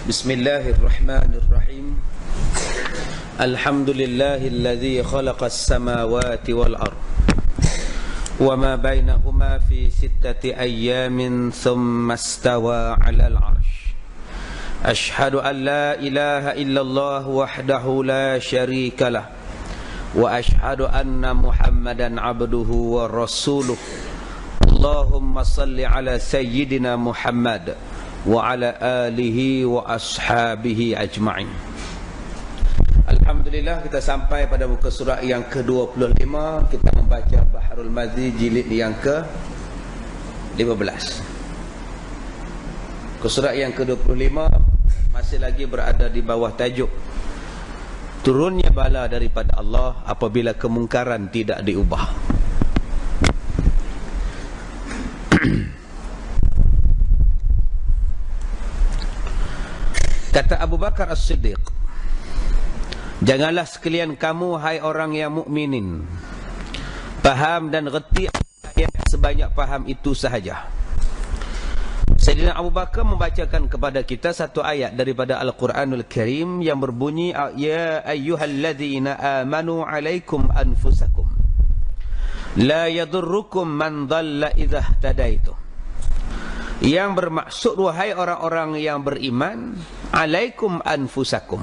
Bismillahirrahmanirrahim. Alhamdulillahilladzi khalaqas samawati wal ard wa ma bainahuma fi sittati ayyamin thumma istawa 'alal 'arsy. Ashhadu an la ilaha illallah wahdahu la syarika lah wa ashhadu anna Muhammadan 'abduhu wa rasuluh. Allahumma salli ala sayyidina Muhammad wa ala alihi wa ashabihi ajma'in. Alhamdulillah, kita sampai pada muka surat yang ke-25. Kita membaca Bahrul Madzi jilid yang ke-15. Ke surat yang ke-25 masih lagi berada di bawah tajuk turunnya bala daripada Allah apabila kemungkaran tidak diubah. Kata Abu Bakar As-Siddiq, janganlah sekalian kamu, hai orang yang mukminin, paham dan reti ayat sebanyak paham itu sahaja. Sayyidina Abu Bakar membacakan kepada kita satu ayat daripada Al-Quranul Karim yang berbunyi, ya ayyuhalladzina amanu alaikum anfusakum la yadurrukum man dhalla idza ihtadaitum. Yang bermaksud, wahai orang-orang yang beriman, alaikum anfusakum,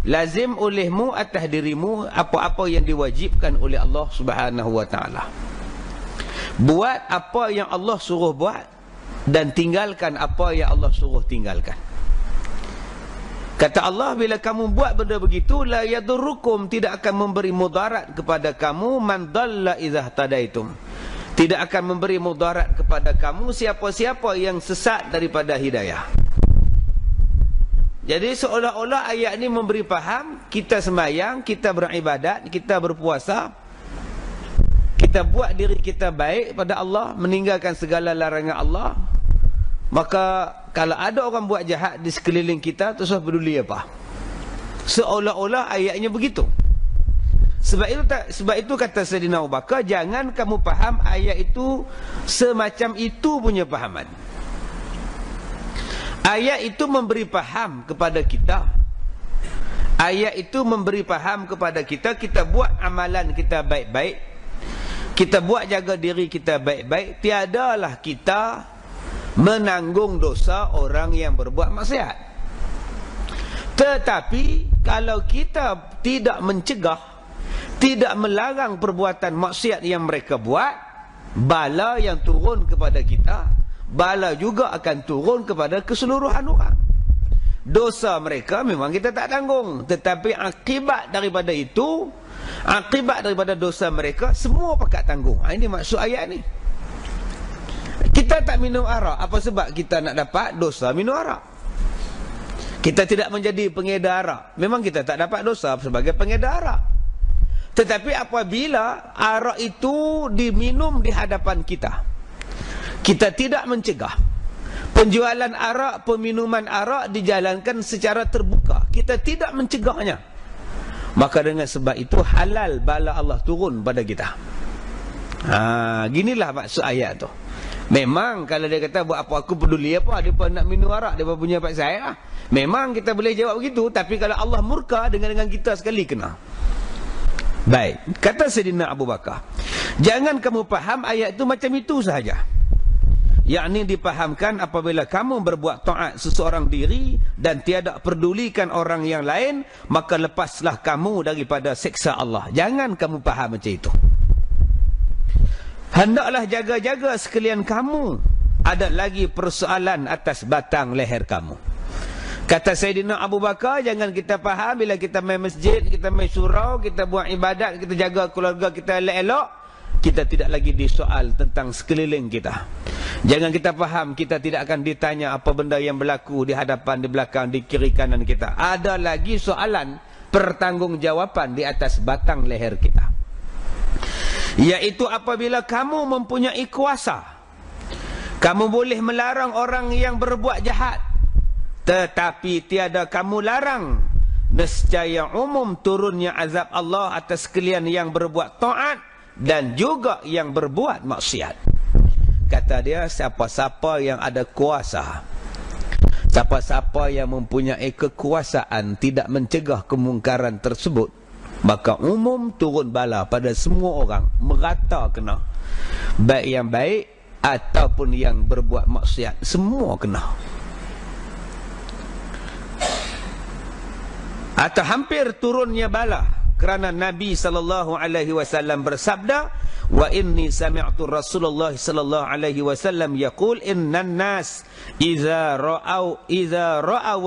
lazim olehmu atas dirimu apa-apa yang diwajibkan oleh Allah Subhanahu wa taala. Buat apa yang Allah suruh buat dan tinggalkan apa yang Allah suruh tinggalkan. Kata Allah, bila kamu buat benda begitu, la yadurrukum, tidak akan memberi mudarat kepada kamu, man dhalla idza tadaitum, tidak akan memberi mudarat kepada kamu siapa-siapa yang sesat daripada hidayah. Jadi seolah-olah ayat ini memberi faham, kita sembahyang, kita beribadat, kita berpuasa, kita buat diri kita baik pada Allah, meninggalkan segala larangan Allah, maka kalau ada orang buat jahat di sekeliling kita, terus peduli apa? Seolah-olah ayatnya begitu. Sebab itu kata Sayyidina Abu Bakar, jangan kamu faham ayat itu semacam itu punya fahaman. Ayat itu memberi faham kepada kita. Ayat itu memberi faham kepada kita, kita buat amalan kita baik-baik, kita buat jaga diri kita baik-baik, tiadalah kita menanggung dosa orang yang berbuat maksiat. Tetapi kalau kita tidak mencegah, tidak melarang perbuatan maksiat yang mereka buat, bala yang turun kepada kita, bala juga akan turun kepada keseluruhan orang. Dosa mereka memang kita tak tanggung, tetapi akibat daripada itu, akibat daripada dosa mereka, semua pakat tanggung. Ini maksud ayat ni. Kita tak minum arak, apa sebab kita nak dapat dosa minum arak? Kita tidak menjadi pengedar arak, memang kita tak dapat dosa sebagai pengedar arak. Tetapi apabila arak itu diminum di hadapan kita, kita tidak mencegah, penjualan arak, peminuman arak dijalankan secara terbuka, kita tidak mencegahnya, maka dengan sebab itu halal bala Allah turun pada kita. Ginilah maksud ayat tu. Memang kalau dia kata, buat apa aku peduli apa, dia pun nak minum arak, dia pun punya pak saya, memang kita boleh jawab begitu. Tapi kalau Allah murka dengan kita sekali, kena. Baik, kata Sayyidina Abu Bakar, jangan kamu faham ayat itu macam itu sahaja. Yakni dipahamkan apabila kamu berbuat taat seseorang diri dan tiada pedulikan orang yang lain, maka lepaslah kamu daripada siksa Allah. Jangan kamu faham macam itu. Hendaklah jaga-jaga sekalian kamu, ada lagi persoalan atas batang leher kamu. Kata Sayyidina Abu Bakar, jangan kita faham bila kita main masjid, kita main surau, kita buat ibadat, kita jaga keluarga kita elok-elok, kita tidak lagi disoal tentang sekeliling kita. Jangan kita faham kita tidak akan ditanya apa benda yang berlaku di hadapan, di belakang, di kiri kanan kita. Ada lagi soalan pertanggungjawaban di atas batang leher kita, yaitu apabila kamu mempunyai kuasa, kamu boleh melarang orang yang berbuat jahat, tetapi tiada kamu larang, nescaya umum turunnya azab Allah atas sekalian yang berbuat taat dan juga yang berbuat maksiat. Kata dia, siapa-siapa yang ada kuasa, Siapa-siapa yang mempunyai kekuasaan tidak mencegah kemungkaran tersebut, maka umum turun bala pada semua orang, merata kena. Baik yang baik ataupun yang berbuat maksiat, semua kena. Atau hampir turunnya bala kerana Nabi SAW bersabda, wa inni sami'tu Rasulullah sallallahu alaihi wasallam yaqul innan nas idza ra'au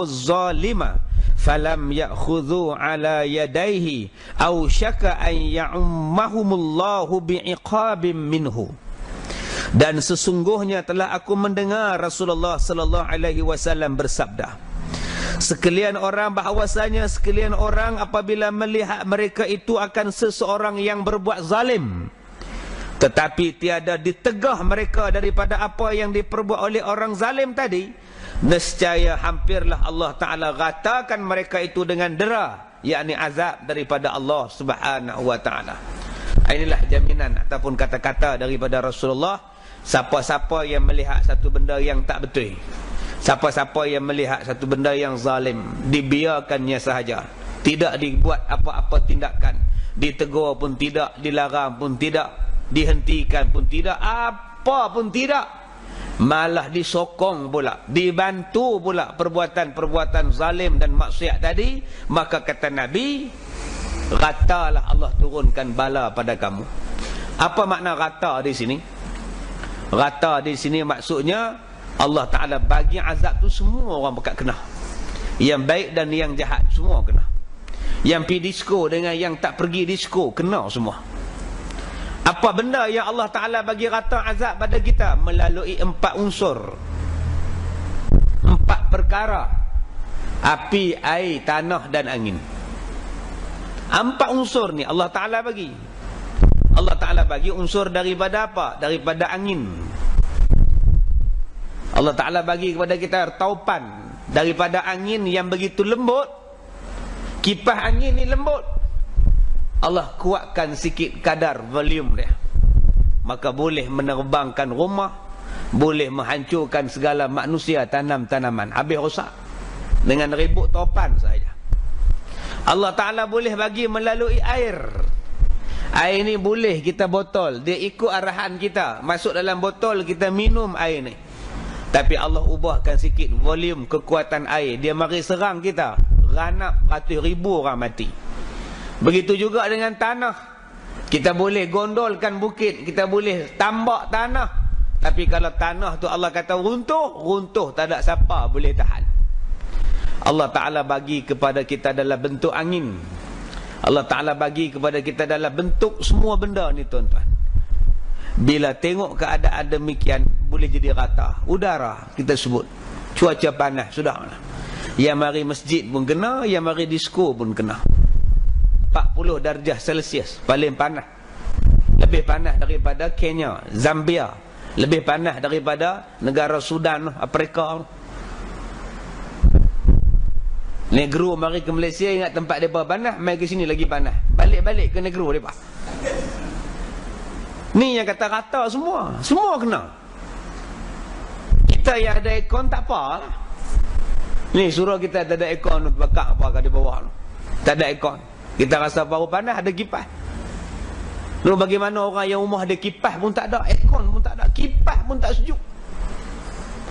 az-zalima falam ya'khudhu ala yadayhi aw syaka an ya'ummahumullahu bi'iqabin minhu. Dan sesungguhnya telah aku mendengar Rasulullah sallallahu alaihi wasallam bersabda, sekalian orang bahawasanya sekalian orang apabila melihat mereka itu akan seseorang yang berbuat zalim, tetapi tiada ditegah mereka daripada apa yang diperbuat oleh orang zalim tadi, nescaya hampirlah Allah Ta'ala ratakan mereka itu dengan dera, yakni azab daripada Allah Subhanahu Wa Ta'ala. Inilah jaminan ataupun kata-kata daripada Rasulullah. Siapa-siapa yang melihat satu benda yang tak betul, siapa-siapa yang melihat satu benda yang zalim, dibiarkannya sahaja, tidak dibuat apa-apa tindakan, ditegur pun tidak, dilarang pun tidak, dihentikan pun tidak, apa pun tidak, malah disokong pula, dibantu pula perbuatan-perbuatan zalim dan maksiat tadi, maka kata Nabi, ratalah Allah turunkan bala pada kamu. Apa makna rata di sini? Rata di sini maksudnya Allah Ta'ala bagi azab tu semua orang bekat kena. Yang baik dan yang jahat semua kena. Yang pergi disko dengan yang tak pergi disko kena semua. Apa benda yang Allah Ta'ala bagi rata azab pada kita? Melalui 4 unsur, 4 perkara: api, air, tanah dan angin. 4 unsur ni Allah Ta'ala bagi. Allah Ta'ala bagi unsur daripada apa? Daripada angin. Allah Ta'ala bagi kepada kita taupan daripada angin yang begitu lembut. Kipas angin ni lembut, Allah kuatkan sikit kadar volume dia, maka boleh menerbangkan rumah, boleh menghancurkan segala manusia, tanam-tanaman, habis rosak dengan ribut topan saja. Allah Ta'ala boleh bagi melalui air. Air ni boleh kita botol, dia ikut arahan kita, masuk dalam botol, kita minum air ni. Tapi Allah ubahkan sikit volume kekuatan air, dia mari serang kita, ranap ratus ribu orang mati. Begitu juga dengan tanah. Kita boleh gondolkan bukit, kita boleh tambak tanah, tapi kalau tanah tu Allah kata runtuh, runtuh, tak ada siapa boleh tahan. Allah Ta'ala bagi kepada kita dalam bentuk angin. Allah Ta'ala bagi kepada kita dalam bentuk semua benda ni tuan-tuan. Bila tengok keadaan demikian, boleh jadi rata. Udara kita sebut, cuaca panas, sudah. Yang mari masjid pun kena, yang mari disko pun kena. 40 darjah Celsius paling panas. Lebih panas daripada Kenya, Zambia, lebih panas daripada negara Sudan, Afrika. Negro mari ke Malaysia, ingat tempat mereka panas, mai ke sini lagi panas, balik-balik ke negro mereka. Ni yang kata rata semua, semua kena. Kita yang ada aircon tak apa lah. Ni suruh kita tak ada aircon, bakar apa di bawah tu, tak ada aircon, kita rasa baru panas, ada kipas. Lalu bagaimana orang yang rumah ada kipas pun tak ada, aircon pun tak ada, kipas pun tak sejuk.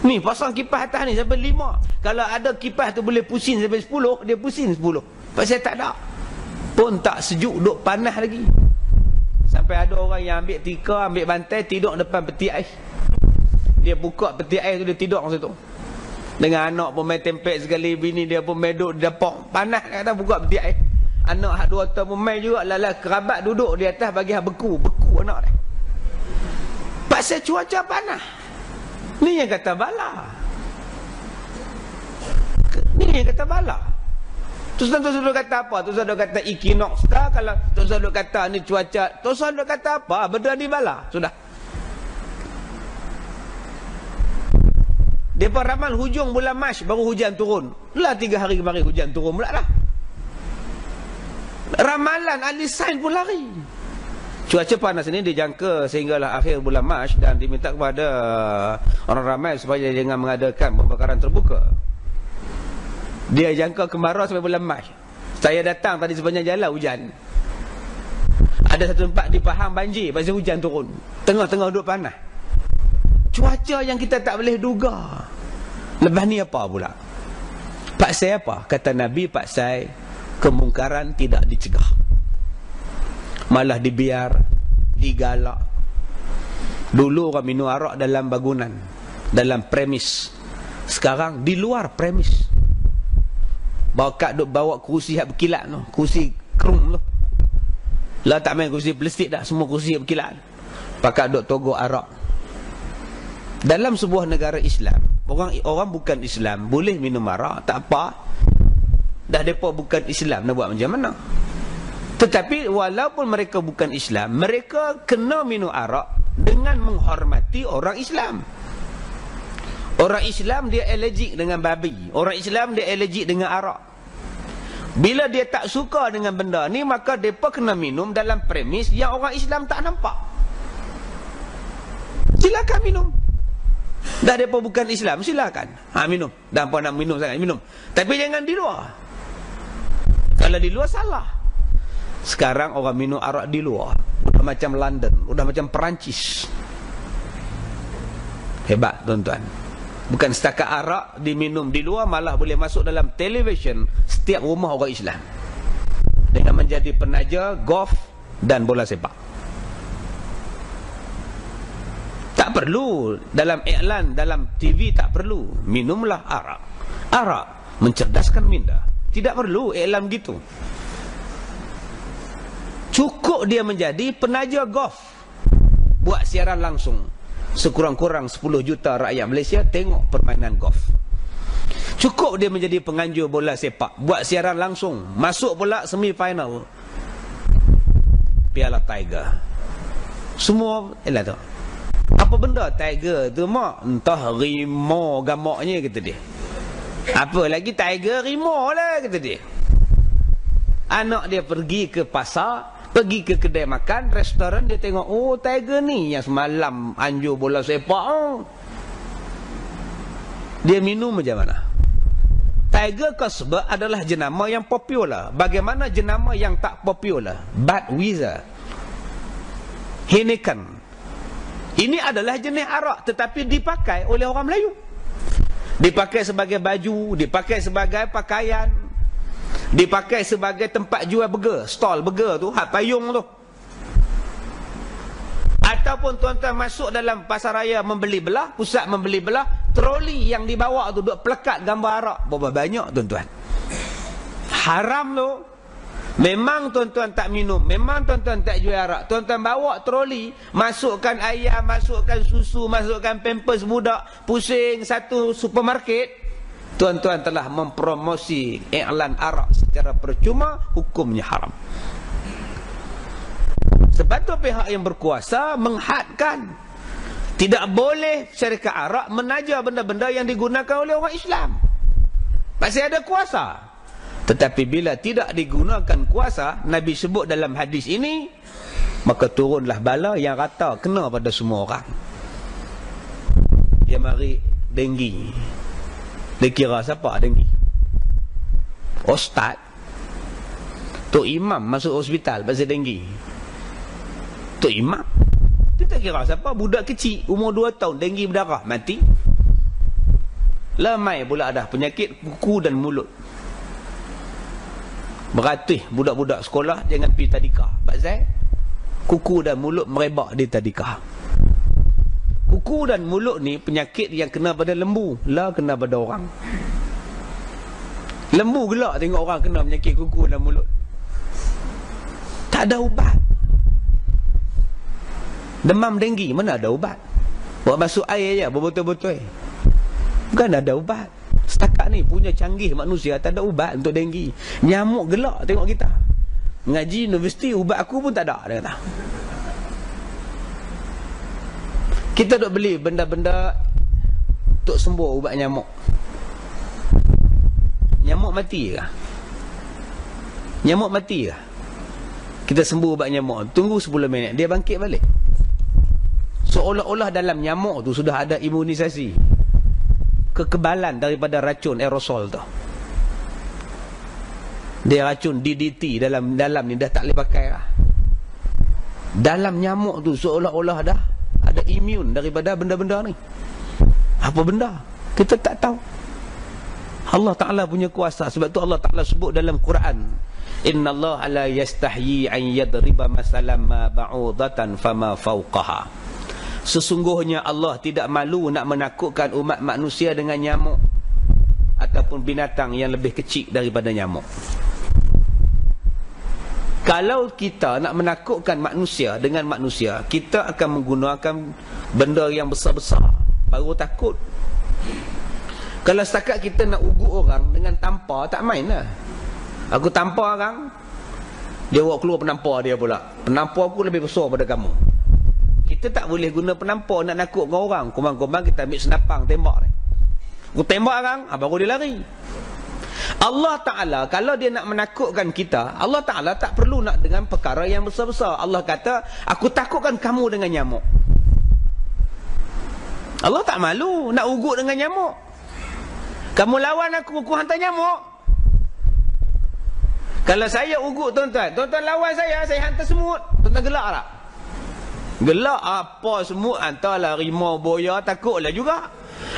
Ni pasang kipas atas ni sampai 5. Kalau ada kipas tu boleh pusing sampai 10, dia pusing 10. Pasal tak ada, pun tak sejuk, duk panas lagi. Sampai ada orang yang ambil tikar, ambil bantai, tidur depan peti ais. Dia buka peti ais tu, dia tidur situ. Dengan anak pun main tempek sekali, bini dia pun main duduk di dapur. Panas kata buka peti ais. Anak hak 2 tahun pun main juga, lala kerabat duduk di atas bagi hak beku anak dia. Pasal cuaca panas. Ni yang kata bala. Ni yang kata bala. Tuan-tuan dulu kata apa? Tuan-tuan dulu kata equinox kah? Kalau tuan-tuan dulu kata ni cuaca, tuan-tuan dulu kata apa? Benda ni bala. Sudah. Depa ramal hujung bulan Mac baru hujan turun. Lah 3 hari kemarin hujan turun pula dah. Ramalan ahli sains pun lari. Cuaca panas ini dijangka sehinggalah akhir bulan Mac dan diminta kepada orang ramai supaya jangan mengadakan pembakaran terbuka. Dia jangka kemarau sampai bulan Mac. Saya datang tadi sepanjang jalan hujan. Ada satu tempat di Pahang banjir pasal hujan turun. Tengah-tengah duduk panas. Cuaca yang kita tak boleh duga. Lepas ni apa pula? Paksai apa? Kata Nabi, paksai kemungkaran tidak dicegah. Malah dibiar, digalak. Dulu orang minum arak dalam bangunan, dalam premis. Sekarang di luar premis. Bawa kursi hak berkilat tu, kursi kerum tu. Lah tak main kursi plastik dah, semua kursi berkilat. Pakat duk togok arak. Dalam sebuah negara Islam, orang bukan Islam boleh minum arak, tak apa. Dah depa bukan Islam, nak buat macam mana? Tetapi walaupun mereka bukan Islam, mereka kena minum arak dengan menghormati orang Islam. Orang Islam dia allergic dengan babi. Orang Islam dia allergic dengan arak. Bila dia tak suka dengan benda ni, maka mereka kena minum dalam premis yang orang Islam tak nampak. Silakan minum. Dah mereka bukan Islam, silakan. Minum. Dah apa nak minum sangat, minum. Tapi jangan di luar. Kalau di luar salah. Sekarang orang minum arak di luar. Udah macam London, udah macam Perancis. Hebat tuan-tuan. Bukan setakat arak diminum di luar, malah boleh masuk dalam televisyen setiap rumah orang Islam. Dengan menjadi penaja golf dan bola sepak. Tak perlu dalam iklan, dalam TV tak perlu. Minumlah arak. Arak mencerdaskan minda. Tidak perlu iklan gitu. Cukup dia menjadi penaja golf. Buat siaran langsung. Sekurang-kurang 10 juta rakyat Malaysia tengok permainan golf. Cukup dia menjadi penganjur bola sepak. Buat siaran langsung. Masuk pula semi-final Piala Tiger. Semua tu. Apa benda Tiger tu mak? Entah rimau gamaknya kata dia. Apa lagi Tiger rimau lah kata dia. Anak dia pergi ke pasar, pergi ke kedai makan, restoran, dia tengok, oh Tiger ni yang semalam anjur bola sepak. Dia minum macam mana? Tiger Cosberg adalah jenama yang popular. Bagaimana jenama yang tak popular? Budweiser, Heineken. Ini adalah jenis arak, tetapi dipakai oleh orang Melayu. Dipakai sebagai baju, dipakai sebagai pakaian, dipakai sebagai tempat jual burger, stall burger tu, hak payung tu. Ataupun tuan-tuan masuk dalam pasar raya membeli belah, pusat membeli belah, troli yang dibawa tu duk pelekat gambar arak. Berapa banyak tuan-tuan? Haram tu. Memang tuan-tuan tak minum, memang tuan-tuan tak jual arak. Tuan-tuan bawa troli, masukkan ayam, masukkan susu, masukkan pampers budak, pusing satu supermarket. Tuan-tuan telah mempromosi iklan arak secara percuma, hukumnya haram. Sebab tu pihak yang berkuasa menghadkan, tidak boleh syarikat arak menaja benda-benda yang digunakan oleh orang Islam. Masih ada kuasa. Tetapi bila tidak digunakan kuasa, Nabi sebut dalam hadis ini, maka turunlah bala yang rata kena pada semua orang. Dia mari denggi. Dia kira siapa denggi? Ustaz. Tok Imam masuk hospital pasal denggi. Tok Imam. Dia tak kira siapa, budak kecil umur 2 tahun denggi berdarah mati. Lemai pula dah penyakit kuku dan mulut. Beratih budak-budak sekolah jangan pergi tadika. Pasal kuku dan mulut merebak di tadika. Kuku dan mulut ni penyakit yang kena pada lembu, lah kena pada orang. Lembu gelak tengok orang kena penyakit kuku dan mulut. Tak ada ubat. Demam denggi mana ada ubat? Buat masuk air je berbotol-botol. Bukan ada ubat. Setakat ni punya canggih manusia tak ada ubat untuk denggi. Nyamuk gelak tengok kita. Ngaji universiti ubat aku pun tak ada, dia kata. Kita duk beli benda-benda untuk sembuh ubat nyamuk. Nyamuk mati ke? Nyamuk mati ke? Kita sembuh ubat nyamuk, tunggu 10 minit dia bangkit balik. Seolah-olah dalam nyamuk tu sudah ada imunisasi, kekebalan daripada racun aerosol tu. Dia racun DDT dalam ni dah tak boleh pakai lah. Dalam nyamuk tu seolah-olah dah ada imun daripada benda-benda ni. Apa benda? Kita tak tahu. Allah Ta'ala punya kuasa. Sebab tu Allah Ta'ala sebut dalam Quran, Inna Allah la yastahyi an yadriba masalam ma ba'udatan fama fawqaha. Sesungguhnya Allah tidak malu nak menakutkan umat manusia dengan nyamuk ataupun binatang yang lebih kecil daripada nyamuk. Kalau kita nak menakutkan manusia dengan manusia, kita akan menggunakan benda yang besar-besar baru takut. Kalau setakat kita nak ugut orang dengan tampar, tak main lah. Aku tampar orang, dia bawa keluar penampar dia pula. Penampar aku lebih besar pada kamu. Kita tak boleh guna penampar nak nakutkan orang. Kumang-kumang kita ambil senapang tembak ni. Aku tembak orang, baru dia lari. Allah Ta'ala kalau dia nak menakutkan kita, Allah Ta'ala tak perlu nak dengan perkara yang besar-besar. Allah kata, aku takutkan kamu dengan nyamuk. Allah tak malu nak ugut dengan nyamuk. Kamu lawan aku hantar nyamuk. Kalau saya ugut tuan-tuan lawan saya hantar semut. Tuan-tuan gelak tak? Gelak apa semut, hantarlah rimau, boya, takutlah juga.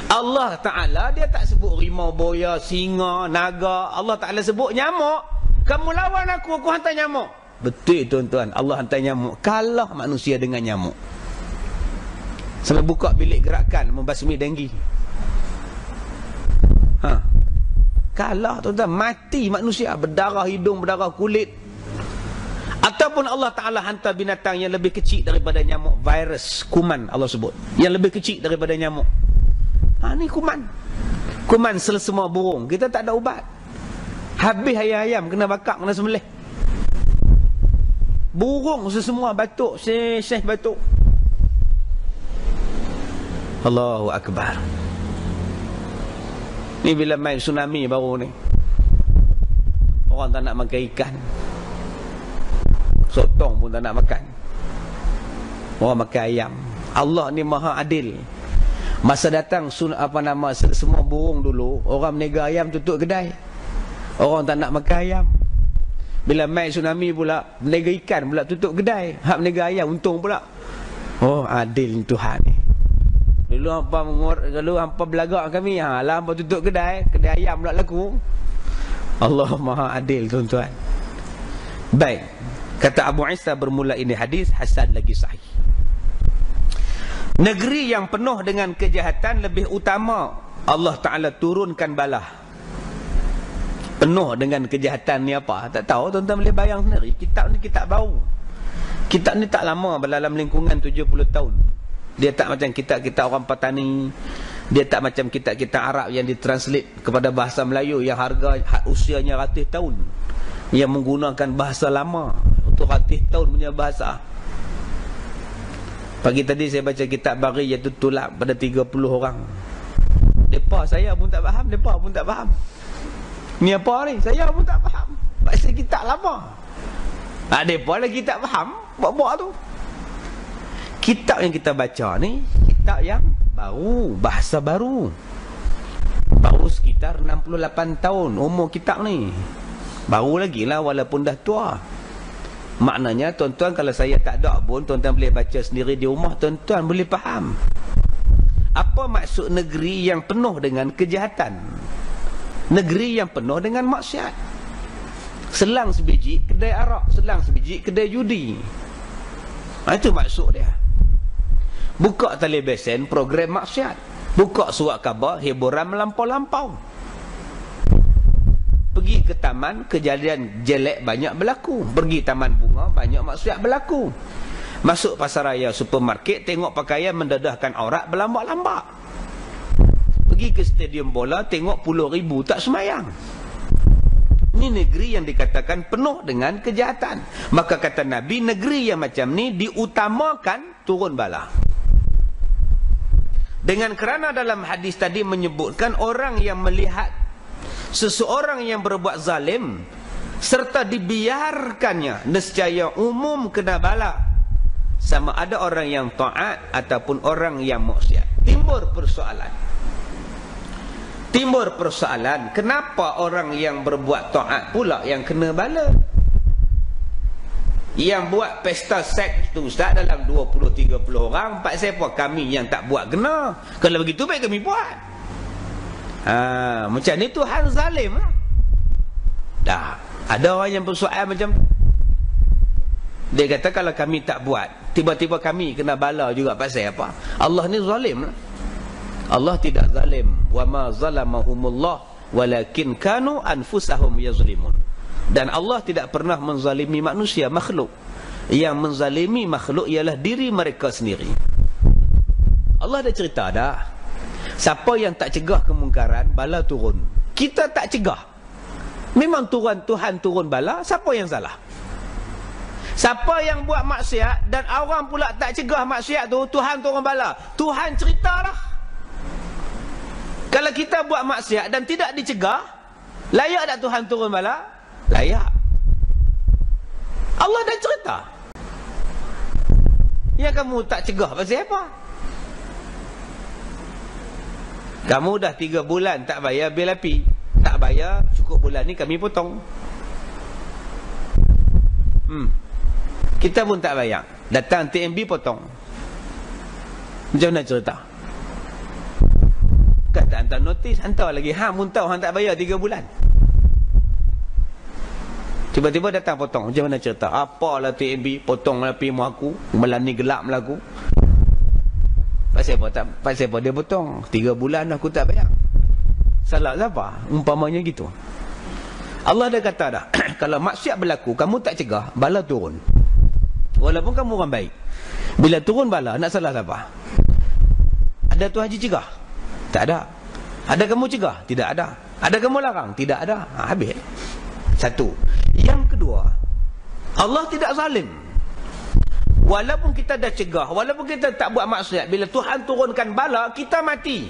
Allah Ta'ala dia tak sebut rimau, boya, singa, naga. Allah Ta'ala sebut nyamuk. Kamu lawan aku hantar nyamuk. Betul tuan-tuan, Allah hantar nyamuk. Kalah manusia dengan nyamuk. Sampai buka bilik gerakan membasmi denggi. Kalah tuan-tuan, mati manusia, berdarah hidung, berdarah kulit. Ataupun Allah Ta'ala hantar binatang yang lebih kecil daripada nyamuk. Virus, kuman Allah sebut, yang lebih kecil daripada nyamuk. Ni kuman. Kuman selesema burung. Kita tak ada ubat. Habis ayam kena bakar, kena sembelih. Burung sesemua batuk, syeh batuk. Allahu Akbar. Ni bila main tsunami baru ni, orang tak nak makan ikan, sotong pun tak nak makan, orang makan ayam. Allah ni maha adil. Masa datang semua burung dulu, orang meniaga ayam tutup kedai, orang tak nak makan ayam. Bila main tsunami pula, meniaga ikan pula tutup kedai, hak meniaga ayam untung pula. Oh, adil Tuhan ni. Dulu hampa belagak kami, lah hampa tutup kedai ayam pula laku. Allah maha adil tuan-tuan. Baik, kata Abu Isa bermula ini hadis hasan lagi sahih. Negeri yang penuh dengan kejahatan lebih utama Allah Ta'ala turunkan bala. Penuh dengan kejahatan ni apa? Tak tahu, tuan-tuan boleh bayang sendiri. Kitab ni kitab baru. Kitab ni tak lama, dalam lingkungan 70 tahun. Dia tak macam kitab-kitab orang Patani. Dia tak macam kitab-kitab Arab yang ditranslate kepada bahasa Melayu yang usianya ratus tahun, yang menggunakan bahasa lama untuk ratus tahun punya bahasa. Pagi tadi saya baca kitab Bari iaitu tulak pada 30 orang. Depa saya pun tak faham, depa pun tak faham. Ni apa ni? Saya pun tak faham. Bahasa kitab lama. Depa lagi tak faham buat-buat tu. Kitab yang kita baca ni kitab yang baru, bahasa baru. Baru sekitar 68 tahun umur kitab ni. Baru lagi lah walaupun dah tua. Maknanya tuan-tuan, kalau saya tak ada pun tuan-tuan boleh baca sendiri di rumah, tuan-tuan boleh faham apa maksud negeri yang penuh dengan kejahatan, negeri yang penuh dengan maksiat. Selang sebiji kedai arak, selang sebiji kedai judi. Itu maksud dia. Buka televisen program maksiat, buka surat khabar hiburan melampau-lampau. Pergi ke taman, kejadian jelek banyak berlaku. Pergi taman bunga, banyak maksiat berlaku. Masuk pasar raya, supermarket, tengok pakaian mendedahkan aurat berlambak-lambak. Pergi ke stadium bola, tengok puluh ribu tak semayang. Ini negeri yang dikatakan penuh dengan kejahatan. Maka kata Nabi, negeri yang macam ni diutamakan turun bala. Dengan kerana dalam hadis tadi menyebutkan orang yang melihat seseorang yang berbuat zalim serta dibiarkannya, nescaya umum kena bala. Sama ada orang yang taat ataupun orang yang maksiat. Timbul persoalan. timbul persoalan, kenapa orang yang berbuat taat pula yang kena bala? Yang buat pesta seks tu ustaz dalam 20-30 orang, pak siapa kami yang tak buat kena? Kalau begitu baik kami buat. Macam ni Tuhan zalim lah. Dah ada orang yang bersoal macam tu. Dia kata kalau kami tak buat, tiba-tiba kami kena bala juga pasal apa? Allah ni zalim lah. Allah tidak zalim. Wa ma zalamahumullah walakin kanu anfusahum yazlimun. Dan Allah tidak pernah menzalimi manusia, makhluk. Yang menzalimi makhluk ialah diri mereka sendiri. Allah dah cerita dah. Siapa yang tak cegah kemungkaran, bala turun. Kita tak cegah. Memang Tuhan turun bala, siapa yang salah? Siapa yang buat maksiat dan orang pula tak cegah maksiat tu, Tuhan turun bala. Tuhan cerita dah. Kalau kita buat maksiat dan tidak dicegah, layak tak Tuhan turun bala? Layak. Allah dah cerita. Yang kamu tak cegah pasal apa? Kamu dah 3 bulan tak bayar bil api. Tak bayar, cukup bulan ni kami potong. Kita pun tak bayar. Datang TMB potong. Macam mana cerita? Kan tak hantar notis, hantar lagi. Mun tahu hang tak bayar 3 bulan. Tiba-tiba datang potong. Macam mana cerita? Apalah TMB potong api mu aku, malam ni gelap melaku. Pasal apa dia potong? 3 bulan aku tak bayar. Salah siapa? Umpamanya gitu. Allah dah kata dah, kalau maksiat berlaku, kamu tak cegah, bala turun. Walaupun kamu orang baik. Bila turun bala, nak salah siapa? Ada tu haji cegah? Tak ada. Ada kamu cegah? Tidak ada. Ada kamu larang? Tidak ada. Habis. Satu. Yang kedua, Allah tidak zalim. Walaupun kita dah cegah, walaupun kita tak buat maksiat, bila Tuhan turunkan bala, kita mati.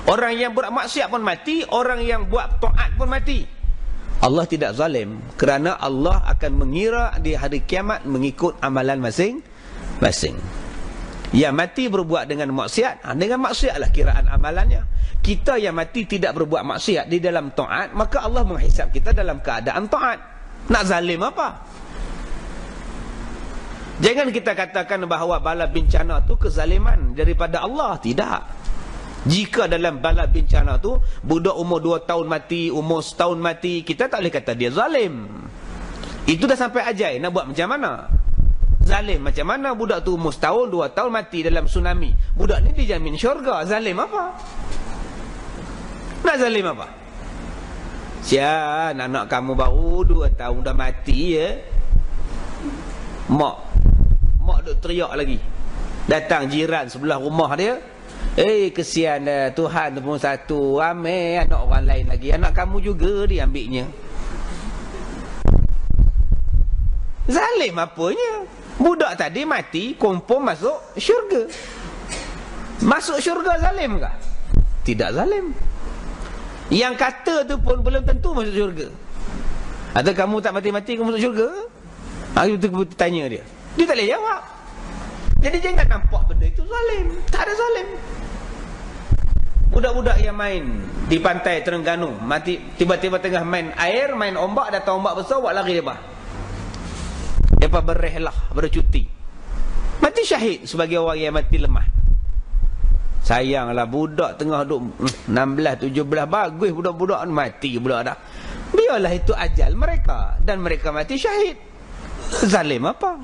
Orang yang buat maksiat pun mati, orang yang buat taat pun mati. Allah tidak zalim, kerana Allah akan mengira di hari kiamat mengikut amalan masing-masing. Yang mati berbuat dengan maksiat, dengan maksiatlah kiraan amalannya. Kita yang mati tidak berbuat maksiat di dalam taat, maka Allah menghisap kita dalam keadaan taat. Nak zalim apa? Jangan kita katakan bahawa bala bencana tu kezaliman daripada Allah. Tidak. Jika dalam bala bencana tu budak umur 2 tahun mati, umur 1 tahun mati, kita tak boleh kata dia zalim. Itu dah sampai ajai. Nak buat macam mana? Zalim macam mana budak tu umur 1 tahun, 2 tahun mati dalam tsunami? Budak ni dijamin syurga. Zalim apa? Nak zalim apa? Sian, anak kamu baru 2 tahun dah mati ya. Mak duk teriak lagi. Datang jiran sebelah rumah dia. Kesian dah, Tuhan pun satu, ramai anak orang lain lagi. Anak kamu juga diambilnya. Zalim apanya? Budak tadi mati, confirm masuk syurga. Masuk syurga zalim kah? Tidak zalim. Yang kata tu pun belum tentu masuk syurga. Atau kamu tak mati-mati kamu masuk syurga? Itu tanya dia. Dia tak boleh jawab. Jadi jangan nampak benda itu zalim. Tak ada zalim. Budak-budak yang main di pantai Terengganu, mati tiba-tiba tengah main air, main ombak, datang ombak besar, buat lari depa. Depa berrehlah, bercuti. Mati syahid sebagai orang yang mati lemah. Sayanglah budak tengah duk 16, 17 bagus budak-budak mati pula dah. Biarlah itu ajal mereka dan mereka mati syahid. Zalim apa?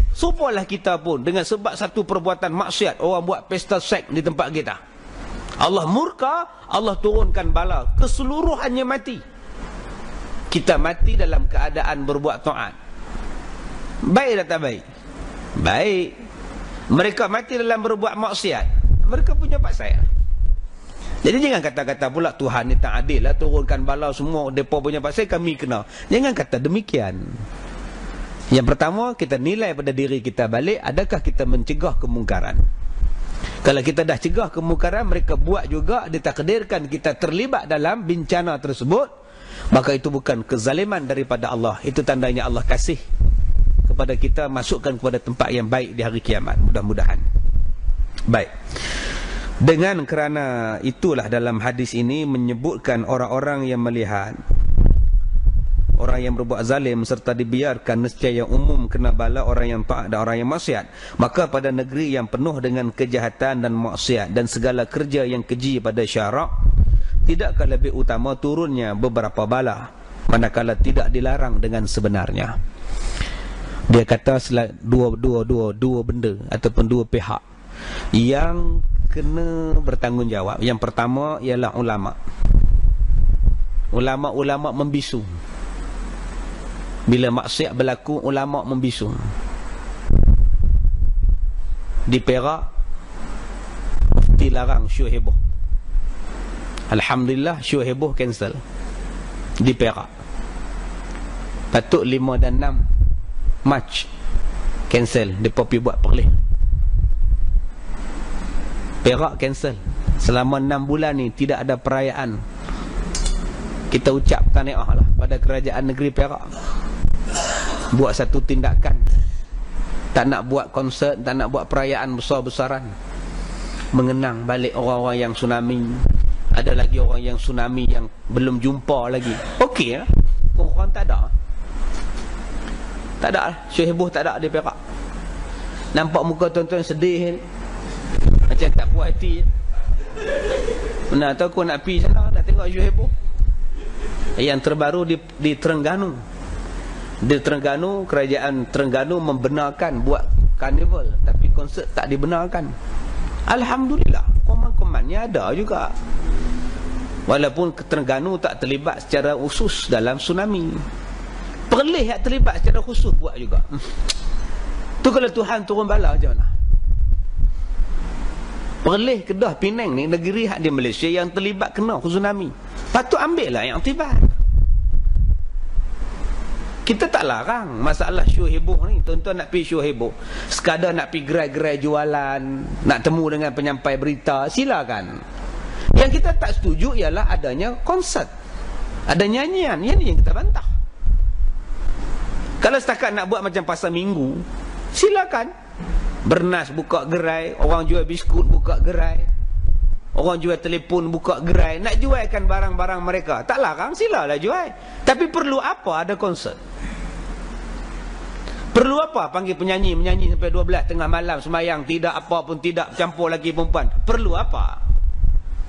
Supalah kita pun dengan sebab satu perbuatan maksiat, orang buat pesta seks di tempat kita. Allah murka, Allah turunkan bala, keseluruhannya mati. Kita mati dalam keadaan berbuat taat. Baik atau tak baik? Baik. Mereka mati dalam berbuat maksiat, mereka punya pasal. Jadi jangan kata-kata pula Tuhan ni tak adil lah, turunkan bala semua depa punya pasal, kami kena. Jangan kata demikian. Yang pertama, kita nilai pada diri kita balik, adakah kita mencegah kemungkaran? Kalau kita dah cegah kemungkaran, mereka buat juga, ditakdirkan kita terlibat dalam bencana tersebut, maka itu bukan kezaliman daripada Allah. Itu tandanya Allah kasih kepada kita, masukkan kepada tempat yang baik di hari kiamat. Mudah-mudahan. Baik. Dengan kerana itulah dalam hadis ini menyebutkan orang-orang yang melihat orang yang berbuat zalim serta dibiarkan nescaya umum kena bala orang yang taat dan orang yang maksiat. Maka pada negeri yang penuh dengan kejahatan dan maksiat dan segala kerja yang keji pada syarak, tidakkah lebih utama turunnya beberapa bala manakala tidak dilarang dengan sebenarnya. Dia kata dua benda ataupun dua pihak yang kena bertanggungjawab. Yang pertama ialah ulama. Ulama-ulama membisu. Bila maksiat berlaku, ulama membisu. Di Perak, mufti larang syuh heboh. Alhamdulillah, syuh heboh cancel di Perak. Patut 5 dan 6 Mac cancel, mereka pergi buat perlih. Perak cancel. Selama 6 bulan ni tidak ada perayaan. Kita ucap tahniah lah pada kerajaan negeri Perak. Buat satu tindakan. Tak nak buat konsert, tak nak buat perayaan besar-besaran. Mengenang balik orang-orang yang tsunami. Ada lagi orang yang tsunami yang belum jumpa lagi. Okey lah. Orang tak ada. Tak ada lah. Syuh heboh tak ada di Perak. Nampak muka tuan-tuan sedih. Macam tak puas hati. Mana tahu aku nak pergi sana, nak tengok syuh heboh. Yang terbaru di Terengganu. Di Terengganu, kerajaan Terengganu membenarkan buat karnival, tapi konsert tak dibenarkan. Alhamdulillah, koman-komannya ada juga. Walaupun Terengganu tak terlibat secara khusus dalam tsunami. Perlis yang terlibat secara khusus buat juga. Tu kalau Tuhan turun bala macam mana? Perlis, Kedah, Penang ni negeri hak di Malaysia yang terlibat kena tsunami. Patut ambil lah yang tibat. Kita tak larang masalah syuh heboh ni. Tuan-tuan nak pergi syuh heboh, sekadar nak pergi gerai-gerai jualan, nak temu dengan penyampai berita, silakan. Yang kita tak setuju ialah adanya konsert, ada nyanyian. Yang ni yang kita bantah. Kalau setakat nak buat macam pasar minggu, silakan. Bernas buka gerai, orang jual biskut buka gerai, orang jual telefon buka gerai, nak jualkan barang-barang mereka, tak larang, silalah jual. Tapi perlu apa ada konsert? Perlu apa panggil penyanyi menyanyi sampai 12 tengah malam semayang, tidak apa pun tidak campur lagi perempuan? Perlu apa?